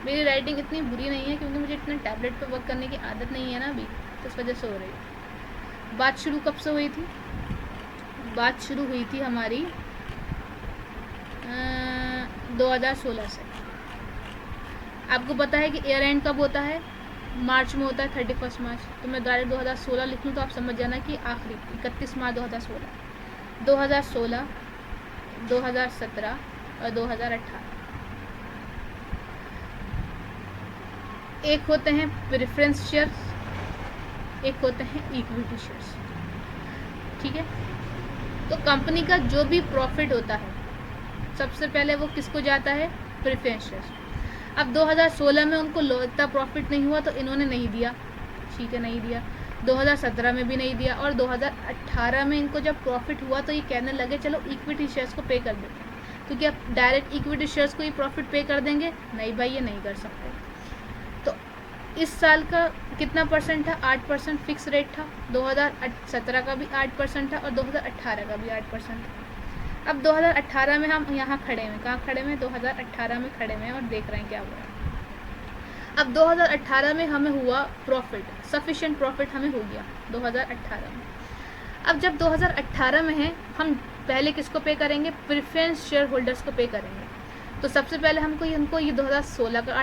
मेरी राइटिंग इतनी बुरी नहीं है क्योंकि मुझे इतना टैबलेट पे वर्क करने की आदत नहीं है ना अभी, तो इस वजह से हो रही है। बात शुरू कब से हुई थी? बात शुरू हुई थी हमारी 2016 से। आपको पता है कि ईयर एंड कब होता है, मार्च में होता है, 31 मार्च। तो मैं डायरेक्ट 2016 लिख लूँ तो आप समझ जाना कि आखिरी 31 मार्च 2016, 2016, 2017 और 2018। एक होते हैं प्रेफरेंस शेयर्स, एक होते हैं इक्विटी शेयर्स, ठीक है। तो कंपनी का जो भी प्रॉफिट होता है सबसे पहले वो किसको जाता है, प्रेफरेंस शेयर्स। अब 2016 में उनको इतना प्रॉफिट नहीं हुआ तो इन्होंने नहीं दिया, ठीक है, नहीं दिया। 2017 में भी नहीं दिया और 2018 में इनको जब प्रॉफिट हुआ तो ये कहने लगे चलो इक्विटी शेयर्स को पे कर देते हैं। तो क्या डायरेक्ट इक्विटी शेयर्स को ही प्रॉफिट पे कर देंगे? नहीं भाई, ये नहीं कर सकते। तो इस साल का कितना परसेंट था, 8% फिक्स रेट था। 2017 का भी 8% था और 2018 का भी 8% था। अब 2018 में हम यहाँ खड़े हैं, कहाँ खड़े हैं, 2018 में खड़े हैं और देख रहे हैं क्या हुआ है। अब 2018 में हमें हुआ प्रॉफिट, सफिशिएंट प्रॉफिट हमें हो गया 2018 में। अब जब 2018 में है, हम पहले किसको पे करेंगे, प्रेफरेंस शेयर होल्डर्स को पे करेंगे। तो सबसे पहले हमको ये 2016 का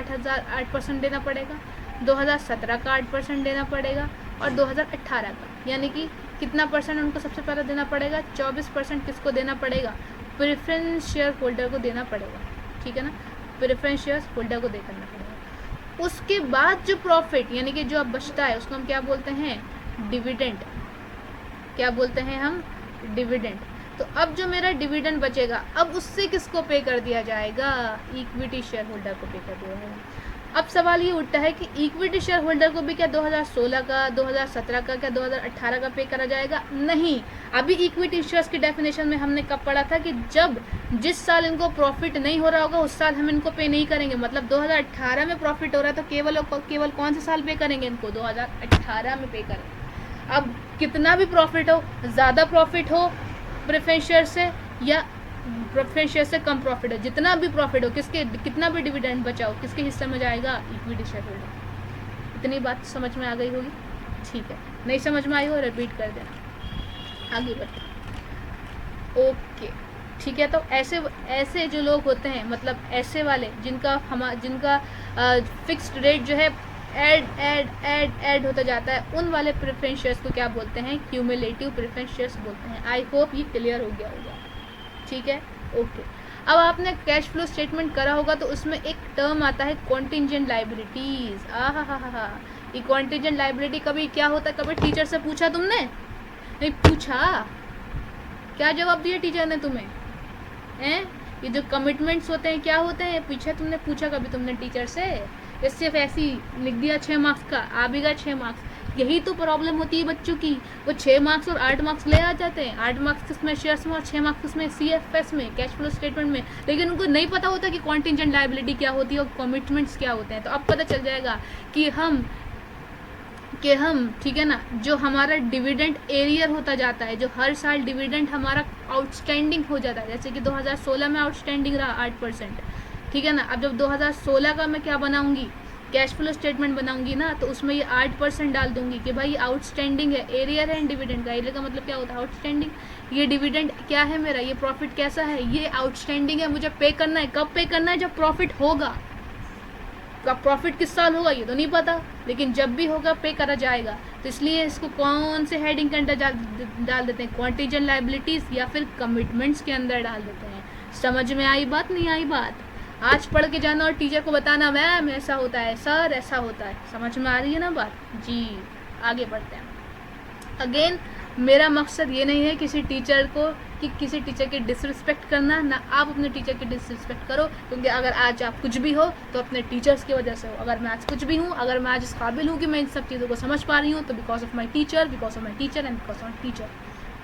8% देना पड़ेगा, 2017 का 8% देना पड़ेगा और 2018 का, यानी कि कितना परसेंट उनको सबसे पहले देना पड़ेगा, 24% किसको देना पड़ेगा, प्रेफरेंस शेयर होल्डर को देना पड़ेगा, ठीक है ना, प्रेफरेंस शेयर होल्डर को दे करना पड़ेगा। उसके बाद जो प्रॉफिट यानी कि जो अब बचता है उसको हम क्या बोलते हैं, डिविडेंड। क्या बोलते हैं हम, डिविडेंड। तो अब जो मेरा डिविडेंड बचेगा, अब उससे किसको पे कर दिया जाएगा, इक्विटी शेयर होल्डर को पे कर दिया जाएगा। अब सवाल ये उठता है कि इक्विटी शेयर होल्डर को भी क्या 2016 का, 2017 का, क्या 2018 का पे करा जाएगा? नहीं। अभी इक्विटी शेयर्स की डेफिनेशन में हमने कब पढ़ा था कि जब जिस साल इनको प्रॉफिट नहीं हो रहा होगा उस साल हम इनको पे नहीं करेंगे। मतलब 2018 में प्रॉफिट हो रहा है तो केवल कौन से साल पे करेंगे इनको, 2018 में पे करेंगे। अब कितना भी प्रॉफिट हो, ज़्यादा प्रॉफिट हो प्रेफरेंस शेयर से या प्रेफरेंस शेयर से कम प्रॉफिट हो, जितना भी प्रॉफिट हो, कितना भी डिविडेंड बचा हो, किसके हिस्से में जाएगा, इक्विटी शेयर होल्डर। इतनी बात समझ में आ गई होगी, ठीक है। नहीं समझ में आई हो रिपीट कर देना, आगे बढ़ते। ओके, ठीक है। तो ऐसे जो लोग होते हैं, मतलब ऐसे वाले जिनका फिक्स्ड रेट जो है ऐड होता जाता है, उन वाले प्रेफरेंस शेयर्स को क्या बोलते हैं, क्यूमुलेटिव प्रेफरेंस शेयर्स बोलते हैं। आई होप ये क्लियर हो गया होगा, ठीक है, ओके। अब आपने कैश फ्लो स्टेटमेंट करा होगा तो उसमें एक टर्म आता है कॉन्टिंजेंट लाइबिलिटीज। हा, ये कॉन्टिंजेंट लाइबिलिटी कभी क्या होता है, कभी टीचर से पूछा तुमने? नहीं पूछा। क्या जवाब दिया टीचर ने तुम्हें, हैं? ये जो कमिटमेंट्स होते हैं क्या होते हैं, पीछे तुमने पूछा कभी तुमने टीचर से? ये सिर्फ ऐसी लिख दिया 6 मार्क्स का, आ भी गया 6 मार्क्स। यही तो प्रॉब्लम होती है बच्चों की, वो 6 मार्क्स और 8 मार्क्स ले आ जाते हैं। 8 मार्क्स किसमें, शेयर्स में, और 6 मार्क्स किसमें, CFS में, कैश फ्लो स्टेटमेंट में। लेकिन उनको नहीं पता होता कि कॉन्टिंजेंट लायबिलिटी क्या होती है और कमिटमेंट्स क्या होते हैं। तो अब पता चल जाएगा कि हम ठीक है ना, जो हमारा डिविडेंड एरियर होता जाता है, जो हर साल डिविडेंड हमारा आउटस्टैंडिंग हो जाता है, जैसे कि 2016 में आउटस्टैंडिंग रहा 8%, ठीक है ना। अब जब 2016 का मैं क्या बनाऊंगी, कैश फ्लो स्टेटमेंट बनाऊंगी ना, तो उसमें ये 8% डाल दूंगी कि भाई आउटस्टैंडिंग है, एरियर है डिविडेंड का। एरियर का मतलब क्या होता है, आउटस्टैंडिंग। ये डिविडेंड क्या है मेरा, ये प्रॉफिट कैसा है, ये आउटस्टैंडिंग है, मुझे पे करना है। कब पे करना है, जब प्रॉफिट होगा। कब प्रॉफिट किस साल होगा ये तो नहीं पता, लेकिन जब भी होगा पे करा जाएगा। तो इसलिए इसको कौन से हेडिंग के अंदर डाल देते हैं, कॉन्टिजेंट लायबिलिटीज या फिर कमिटमेंट्स के अंदर डाल देते हैं। समझ में आई बात, नहीं आई बात? आज पढ़ के जाना और टीचर को बताना, मैम ऐसा होता है, सर ऐसा होता है। समझ में आ रही है ना बात जी? आगे बढ़ते हैं। अगेन मेरा मकसद ये नहीं है किसी टीचर की डिसरिस्पेक्ट करना, ना आप अपने टीचर की डिसरिस्पेक्ट करो, क्योंकि अगर आज आप कुछ भी हो तो अपने टीचर्स की वजह से हो। अगर मैं आज कुछ भी हूँ, अगर मैं आज इस काबिल हूँ कि मैं इन सब चीज़ों को समझ पा रही हूँ, तो because of my teacher and because of teacher,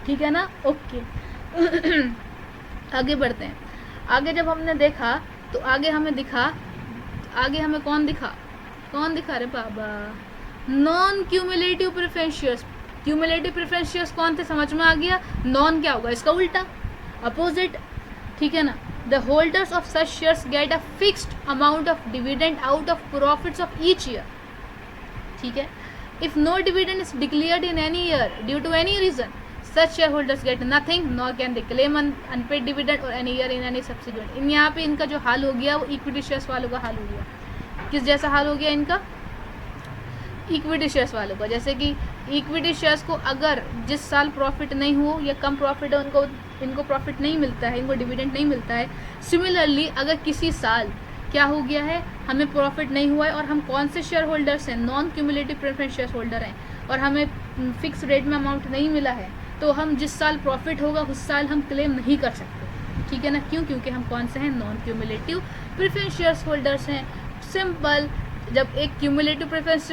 ठीक है ना? ओके। आगे बढ़ते हैं। आगे जब हमने देखा तो आगे हमें कौन दिखा रे बाबा, non cumulative preference shares. Cumulative preference shares कौन थे, समझ में आ गया? नॉन क्या होगा, इसका उल्टा, अपोजिट, ठीक है ना। The holders of such shares get a fixed amount of dividend out of profits of each year, ठीक है। If no dividend is declared in any year due to any reason, such shareholders get nothing nor can they claim unpaid dividend or any year in any subsequent। इन यहाँ पे इनका जो हाल हो गया वो equity shares वालों का हाल हो गया। किस जैसा हाल हो गया इनका, इक्विटी शेयर्स वालों का। जैसे कि इक्विटी शेयर्स को अगर जिस साल प्रॉफिट नहीं हो या कम प्रॉफिट है, इनको प्रॉफिट नहीं मिलता है, इनको डिविडेंड नहीं मिलता है। सिमिलरली अगर किसी साल क्या हो गया है, हमें प्रॉफिट नहीं हुआ है और हम कौन से शेयर होल्डर्स हैं, non cumulative preference share holder हैं, और हमें फिक्स रेट में अमाउंट नहीं मिला है, तो हम जिस साल प्रॉफिट होगा उस साल हम क्लेम नहीं कर सकते। ठीक है ना, क्यों? क्योंकि हम कौन से हैं, non cumulative preference share holders हैं। सिंपल। जब एक क्यूमुलेटिव प्रेफरेंस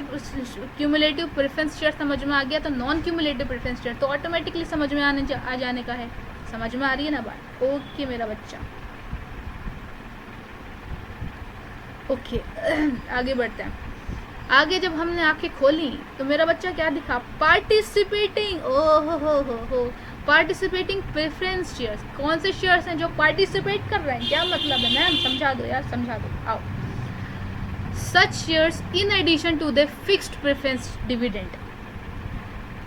शेयर समझ में आ गया तो नॉन क्यूमुलेटिव प्रेफरेंस शेयर तो ऑटोमेटिकली समझ में आ जाने का है। समझ में आ रही है ना बात? ओके मेरा बच्चा, ओके आगे बढ़ते हैं। आगे जब हमने आंखें खोली तो मेरा बच्चा क्या दिखा, पार्टिसिपेटिंग, ओहो हो पार्टिसिपेटिंग प्रेफरेंस शेयर्स। कौन से शेयर्स हैं जो पार्टिसिपेट कर रहे हैं? क्या मतलब है मैम, समझा दो यार, समझा दो, आओ। Such shares, in addition to the fixed preference dividend,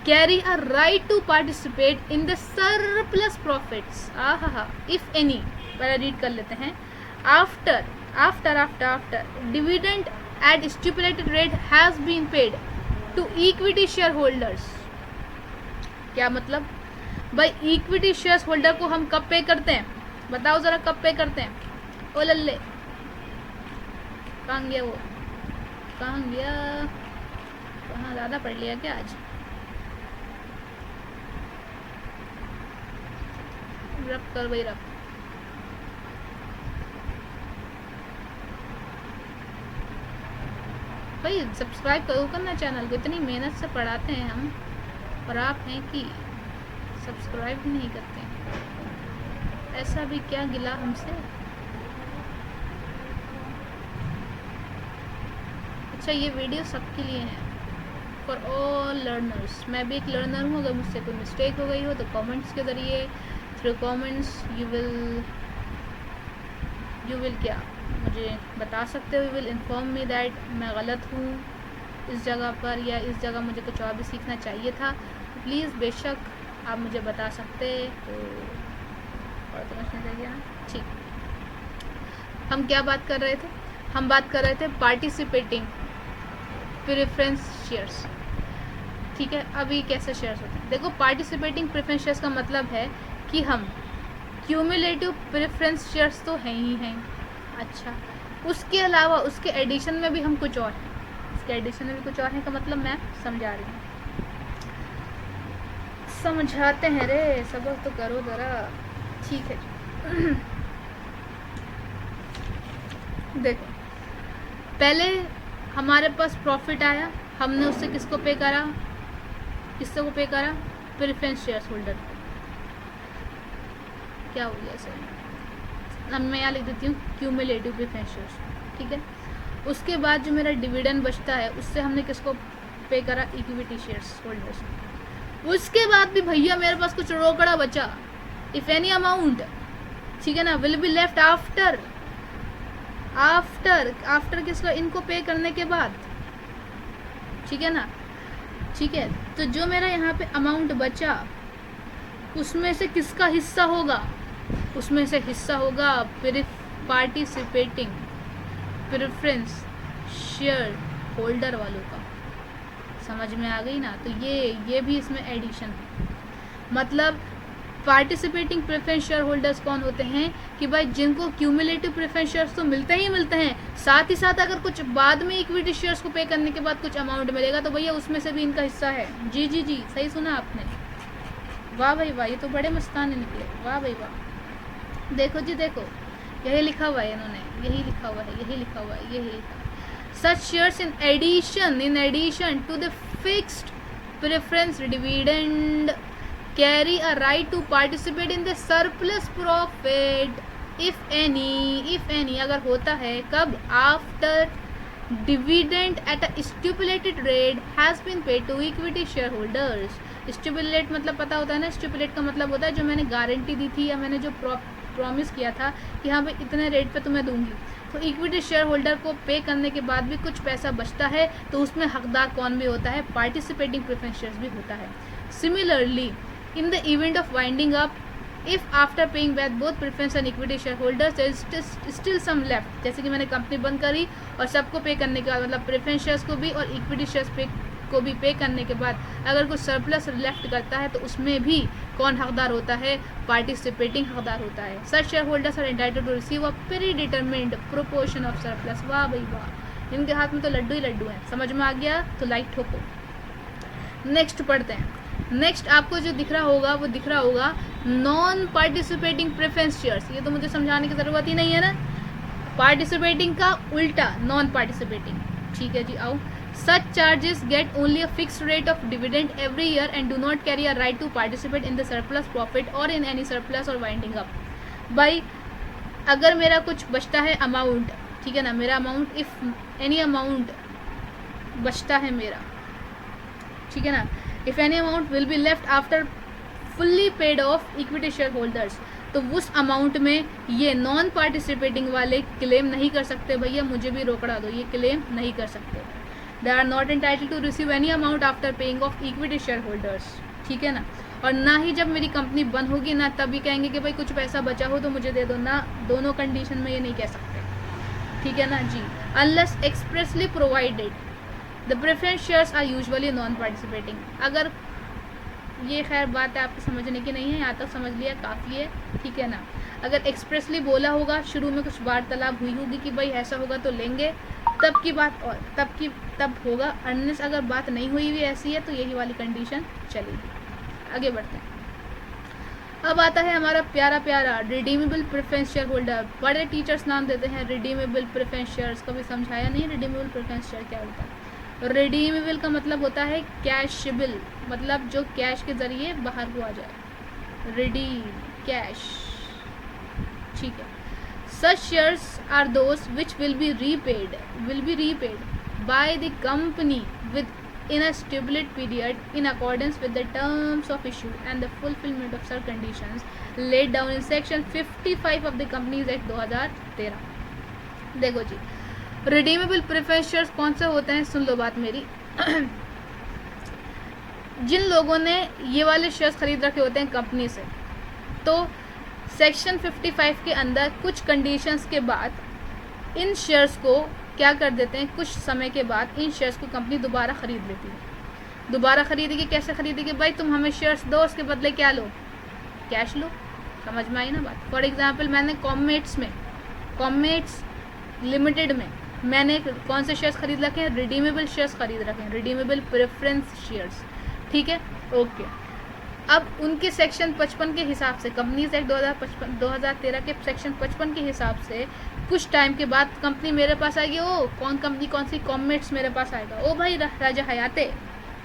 carry a right to participate in the surplus profits. If any, पहले रीड कर लेते हैं। After dividend at stipulated rate has been paid to equity shareholders. क्या मतलब? भाई equity share holder को हम कब पे करते हैं? बताओ जरा, कब पे करते हैं? ओ लल्ले, कहाँ गया वो, कहाँ गया, कहाँ, ज़्यादा पढ़ लिया क्या आज? रब कर भाई रब। भाई सब्सक्राइब करो करना चैनल को, इतनी मेहनत से पढ़ाते हैं हम और आप हैं कि सब्सक्राइब भी नहीं करते। ऐसा भी क्या गिला हमसे? अच्छा ये वीडियो सबके लिए है, फॉर ऑल लर्नर्स। मैं भी एक लर्नर हूँ, अगर मुझसे कोई मिस्टेक हो गई हो तो कमेंट्स के ज़रिए, थ्रू कमेंट्स यू विल क्या मुझे बता सकते हो, you will inform me that मैं गलत हूँ इस जगह पर, या इस जगह मुझे कुछ और भी सीखना चाहिए था। तो प्लीज़ बेशक आप मुझे बता सकते। तो और समझना चाहिए ना, ठीक। हम क्या बात कर रहे थे? हम बात कर रहे थे पार्टिसिपेटिंग प्रेफरेंस शेयर्स। ठीक है, अभी कैसे शेयर्स होते हैं देखो। पार्टिसिपेटिंग प्रेफरेंस शेयर्स का मतलब है कि हम क्यूमुलेटिव प्रेफरेंस शेयर्स तो हैं ही हैं, अच्छा उसके अलावा उसके एडिशन में भी हम कुछ और हैं, उसके एडिशन में भी कुछ और हैं का मतलब मैं समझा रही हूँ, समझाते हैं रे, सबक तो करो ज़रा। ठीक है देखो, पहले हमारे पास प्रॉफिट आया, हमने उससे किसको पे करा, किससे को पे करा, प्रेफरेंस शेयर होल्डर। क्या हो गया सर, अब मैं यहाँ लिख देती हूँ क्यूमुलेटिव प्रेफरेंस शेयर्स। ठीक है, उसके बाद जो मेरा डिविडेंड बचता है उससे हमने किसको पे करा, इक्विटी शेयर्स होल्डर्स। उसके बाद भी भैया मेरे पास कुछ रोकड़ा बचा, इफ एनी अमाउंट, ठीक है ना, विल बी लेफ्ट आफ्टर किसका, इनको पे करने के बाद, ठीक है ना। ठीक है, तो जो मेरा यहाँ पे अमाउंट बचा उसमें से किसका हिस्सा होगा, उसमें से हिस्सा होगा पार्टिसिपेटिंग प्रेफरेंस शेयर होल्डर वालों का। समझ में आ गई ना? तो ये भी इसमें एडिशन है। मतलब पार्टिसिपेटिंग प्रेफरेंस शेयर होल्डर्स कौन होते हैं कि भाई जिनको क्यूमुलेटिव प्रेफरेंस शेयर्स तो मिलते ही मिलते हैं, साथ ही साथ अगर कुछ बाद में इक्विटी शेयर्स को पे करने के बाद कुछ अमाउंट मिलेगा तो भैया उसमें से भी इनका हिस्सा है। जी जी जी, सही सुना आपने, वाह भाई वाह, ये तो बड़े मस्ताने निकले, वाह भाई वाह। देखो जी देखो, यही लिखा हुआ है इन्होंने, यही लिखा हुआ है, यही लिखा हुआ है, यही लिखा। Such shares in addition to the fixed preference dividend carry a right to participate in the surplus profit if any अगर होता है कब, after dividend at a stipulated rate has been paid to equity shareholders। Stipulate मतलब पता होता है ना, stipulate का मतलब होता है जो मैंने गारंटी दी थी या मैंने जो प्रॉमिस किया था कि हाँ भाई इतने रेट पे तुम्हें दूंगी, तो इक्विटी शेयर होल्डर को पे करने के बाद भी कुछ पैसा बचता है, तो उसमें हकदार कौन भी होता है, पार्टिसिपेटिंग प्रेफरेंस शेयर्स भी होता है। Similarly in the event of winding up if after paying back both preference and equity share holders there is still some left, जैसे कि मैंने कंपनी बंद करी और सबको पे करने के बाद, मतलब प्रेफरेंस शेयर्स को भी और इक्विटी शेयर्स को भी पे करने के बाद अगर कुछ सरप्लस लेफ्ट करता है तो उसमें भी कौन हकदार होता है? पार्टिसिपेटिंग हकदार होता है। Such share holders are entitled to receive a pre determined proportion of surplus. वाह भाई वाह, इनके हाथ में तो लड्डू ही लड्डू हैं। समझ में आ गया तो लाइक ठोको। नेक्स्ट पढ़ते हैं। नेक्स्ट आपको जो दिख रहा होगा वो दिख रहा होगा नॉन पार्टिसिपेटिंग प्रेफरेंस शेयर्स। ये तो मुझे समझाने की ज़रूरत ही नहीं है ना, पार्टिसिपेटिंग का उल्टा नॉन पार्टिसिपेटिंग। ठीक है जी, आओ। Such charges get only a fixed rate of dividend every year and do not carry a right to participate in the surplus profit or in any surplus or winding up। भाई अगर मेरा कुछ बचता है amount, ठीक है ना, मेरा अमाउंट इफ़ एनी अमाउंट बचता है मेरा, ठीक है ना, if any amount will be left after fully paid of equity share holders, तो उस अमाउंट में ये नॉन पार्टिसिपेटिंग वाले क्लेम नहीं कर सकते। भैया मुझे भी रोकड़ा दो, ये क्लेम नहीं कर सकते। They are not entitled to receive any amount after paying off equity shareholders। ठीक है ना, और ना ही जब मेरी कंपनी बंद होगी ना तभी कहेंगे कि भाई कुछ पैसा बचा हो तो मुझे दे दो, ना दोनों कंडीशन में ये नहीं कह सकते। ठीक है ना जी। Unless expressly provided, the preference shares are usually non-participating। अगर ये खैर बात है आपको समझने की नहीं है, यहाँ तक समझ लिया काफ़ी है। ठीक है ना, अगर एक्सप्रेसली बोला होगा, शुरू में कुछ वार्तालाप हुई होगी कि भाई ऐसा होगा तो लेंगे, तब की बात और तब होगा। अनलेस अगर बात नहीं हुई हुई ऐसी है तो यही वाली कंडीशन चलेगी। आगे बढ़ते हैं। अब आता है हमारा प्यारा प्यारा रिडीमेबल प्रेफरेंस शेयर होल्डर। बड़े टीचर्स नाम देते हैं रिडीमेबल प्रेफरेंस शेयर्स, कभी समझाया नहीं रिडीमेबल प्रेफरेंस शेयर क्या होता है। रिडीमेबल का मतलब होता है कैशेबल, मतलब जो कैश के ज़रिए बाहर को आ जाए, रिडीम कैश। ठीक है। Such shares are those which will be repaid by the company within a stipulated period in accordance with the terms of issue and the fulfillment of certain conditions laid down in section 55 of the Companies Act 2013। देखो जी, redeemable preference shares कौन से होते हैं, सुन लो बात मेरी। जिन लोगों ने ये वाले शेयर्स खरीद रखे होते हैं कंपनी से, तो सेक्शन 55 के अंदर कुछ कंडीशंस के बाद इन शेयर्स को क्या कर देते हैं, कुछ समय के बाद इन शेयर्स को कंपनी दोबारा ख़रीद लेती है। दोबारा ख़रीदेगी, कैसे ख़रीदेगी? भाई तुम हमें शेयर्स दो, उसके बदले क्या लो? Cash flow. समझ में आई ना बात। फॉर एग्जांपल मैंने कॉमेट्स लिमिटेड में मैंने कौन से शेयर्स खरीद रखे हैं? रिडीमेबल शेयर्स खरीद रखे हैं, रिडीमेबल प्रेफरेंस शेयर्स। ठीक है, ओके। अब उनके सेक्शन 55 के हिसाब से, कंपनीज एक्ट 2013 के सेक्शन 55 के हिसाब से कुछ टाइम के बाद कंपनी मेरे पास आएगी। ओ कौन सी कॉमेट्स मेरे पास आएगा? ओ भाई राजा हयाते,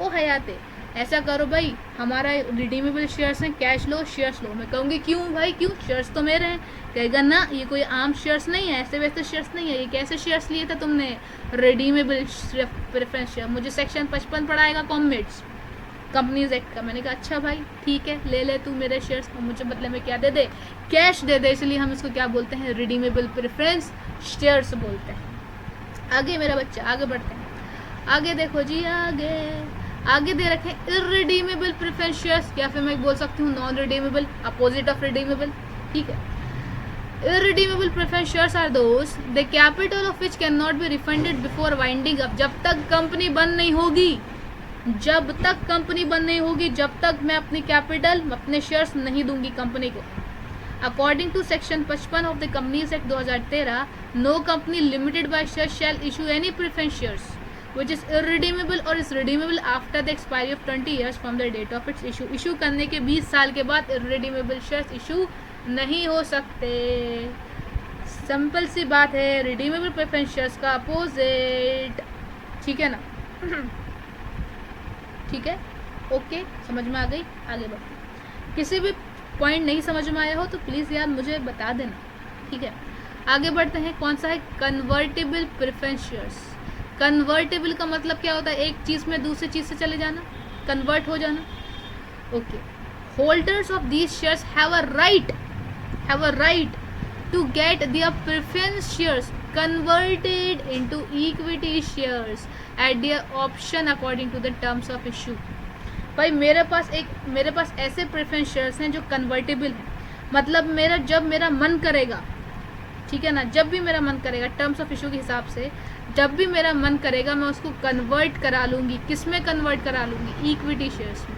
ओ हयाते ऐसा करो भाई, हमारा रिडीमेबल शेयर्स हैं, कैश लो, शेयर्स लो। मैं कहूँगी क्यों भाई, क्यों? शेयर्स तो मेरे हैं। कहेगा ना ये कोई आम शेयर्स नहीं है, ऐसे वैसे शेयर्स नहीं है, ये कैसे शेयर्स लिए थे तुमने? Redeemable preference share. मुझे सेक्शन 55 पढ़ाएगा कॉमेट्स कंपनीज एक्ट का। मैंने कहा अच्छा भाई ठीक है, ले ले तू मेरे शेयर्स, और मुझे बदले में क्या दे दे? कैश दे दे। इसलिए हम इसको क्या बोलते हैं? रिडीमेबल प्रेफरेंस शेयर्स बोलते हैं। आगे मेरा बच्चा, आगे बढ़ते हैं। आगे देखो जी, आगे दे रखे इररिडीमेबल प्रेफरेंस शेयर्स, या फिर मैं बोल सकती हूँ non redeemable, opposite of redeemable. ठीक है। Irredeemable preference shares are those the capital of which can not be refunded before winding up. जब तक कंपनी बंद नहीं होगी, जब तक मैं अपनी कैपिटल, अपने शेयर्स नहीं दूंगी कंपनी को। According to section 55 of the companies act 2013, no company limited by shares shall issue any preference shares which is irredeemable or is redeemable after the expiry of 20 years from the date of its issue। Issue करने के 20 साल के बाद irredeemable shares issue नहीं हो सकते। Simple सी बात है, रिडीमेबल प्रेफरेंस शेयर्स का अपोजिट। ठीक है ना? ठीक है, ओके, समझ में आ गई। आगे बढ़ते हैं। किसी भी पॉइंट नहीं समझ में आया हो तो प्लीज़ यार मुझे बता देना। ठीक है, आगे बढ़ते हैं। कौन सा है? Convertible preference shares. कन्वर्टेबल का मतलब क्या होता है? एक चीज़ में दूसरी चीज़ से चले जाना, कन्वर्ट हो जाना। Okay. Holders of these shares have a right to get their preference shares converted into equity shares at their option according to the terms of issue। भाई मेरे पास ऐसे प्रेफरेंस शेयर्स हैं जो कन्वर्टेबल हैं। मतलब जब मेरा मन करेगा, ठीक है ना, जब भी मेरा मन करेगा टर्म्स ऑफ इशू के हिसाब से, जब भी मेरा मन करेगा मैं उसको कन्वर्ट करा लूँगी। किस में कन्वर्ट करा लूँगी? इक्विटी शेयर्स में,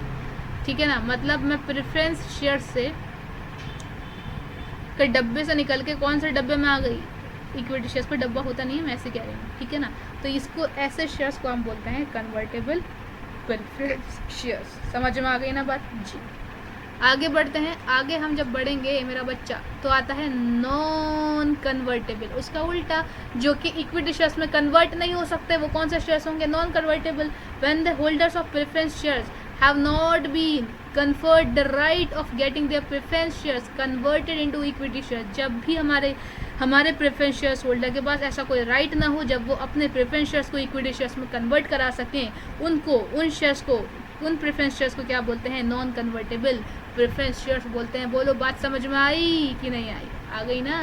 ठीक है ना। मतलब मैं प्रेफरेंस शेयर से के डब्बे से निकल के कौन से डब्बे में आ गई? इक्विटी शेयर्स पर डब्बा होता नहीं है, मैं ऐसे कह रही हूँ, ठीक है ना। तो इसको, ऐसे शेयर्स को हम बोलते हैं कन्वर्टेबल प्रेफरेंस शेयर्स। समझ में आ गई ना बात जी। आगे बढ़ते हैं। आगे हम जब बढ़ेंगे मेरा बच्चा, तो आता है नॉन कन्वर्टेबल, उसका उल्टा, जो कि इक्विटी शेयर्स में कन्वर्ट नहीं हो सकते। वो कौन से शेयर्स होंगे? Non convertible. When the holders of preference shares have not been conferred the right of getting their preference shares converted into equity shares। जब भी हमारे प्रेफरेंस शेयर्स होल्डर के पास ऐसा कोई राइट ना हो जब वो अपने प्रेफरेंस शेयर्स को इक्विटी शेयर्स में कन्वर्ट करा सकें, उन प्रेफरेंस शेयर्स को क्या बोलते हैं? नॉन कन्वर्टेबल प्रेफरेंस शेयर्स बोलते हैं। बोलो बात समझ में आई कि नहीं आई? आ गई ना?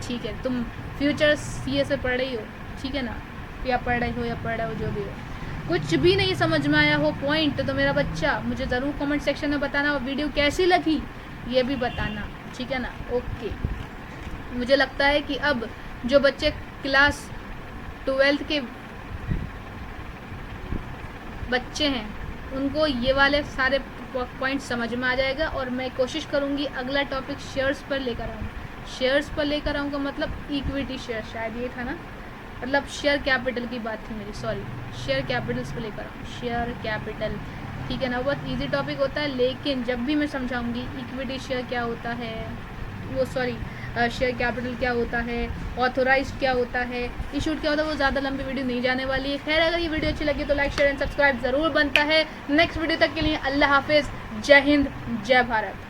ठीक है, तुम फ्यूचर सीए से पढ़ रही हो, ठीक है ना, या पढ़ रही हो जो भी हो, कुछ भी नहीं समझ में आया हो पॉइंट, तो मेरा बच्चा मुझे ज़रूर कमेंट सेक्शन में बताना, और वीडियो कैसी लगी ये भी बताना, ठीक है ना। ओके, मुझे लगता है कि अब जो बच्चे क्लास 12th के बच्चे हैं उनको ये वाले सारे पॉइंट समझ में आ जाएगा, और मैं कोशिश करूँगी अगला टॉपिक शेयर्स पर लेकर आऊँ। शेयर्स पर लेकर आऊँगा मतलब इक्विटी शेयर, शायद ये था ना, मतलब शेयर कैपिटल की बात थी मेरी, सॉरी, शेयर कैपिटल्स पे लेकर आऊँ, शेयर कैपिटल, ठीक है ना। बहुत इजी टॉपिक होता है, लेकिन जब भी मैं समझाऊंगी इक्विटी शेयर क्या होता है, वो सॉरी शेयर कैपिटल क्या होता है, ऑथोराइज्ड क्या होता है, इशूड क्या होता है, वो ज़्यादा लंबी वीडियो नहीं जाने वाली है। खैर, अगर ये वीडियो अच्छी लगी तो लाइक शेयर एंड सब्सक्राइब ज़रूर बनता है। नेक्स्ट वीडियो तक के लिए अल्लाह हाफिज़, जय हिंद, जय भारत।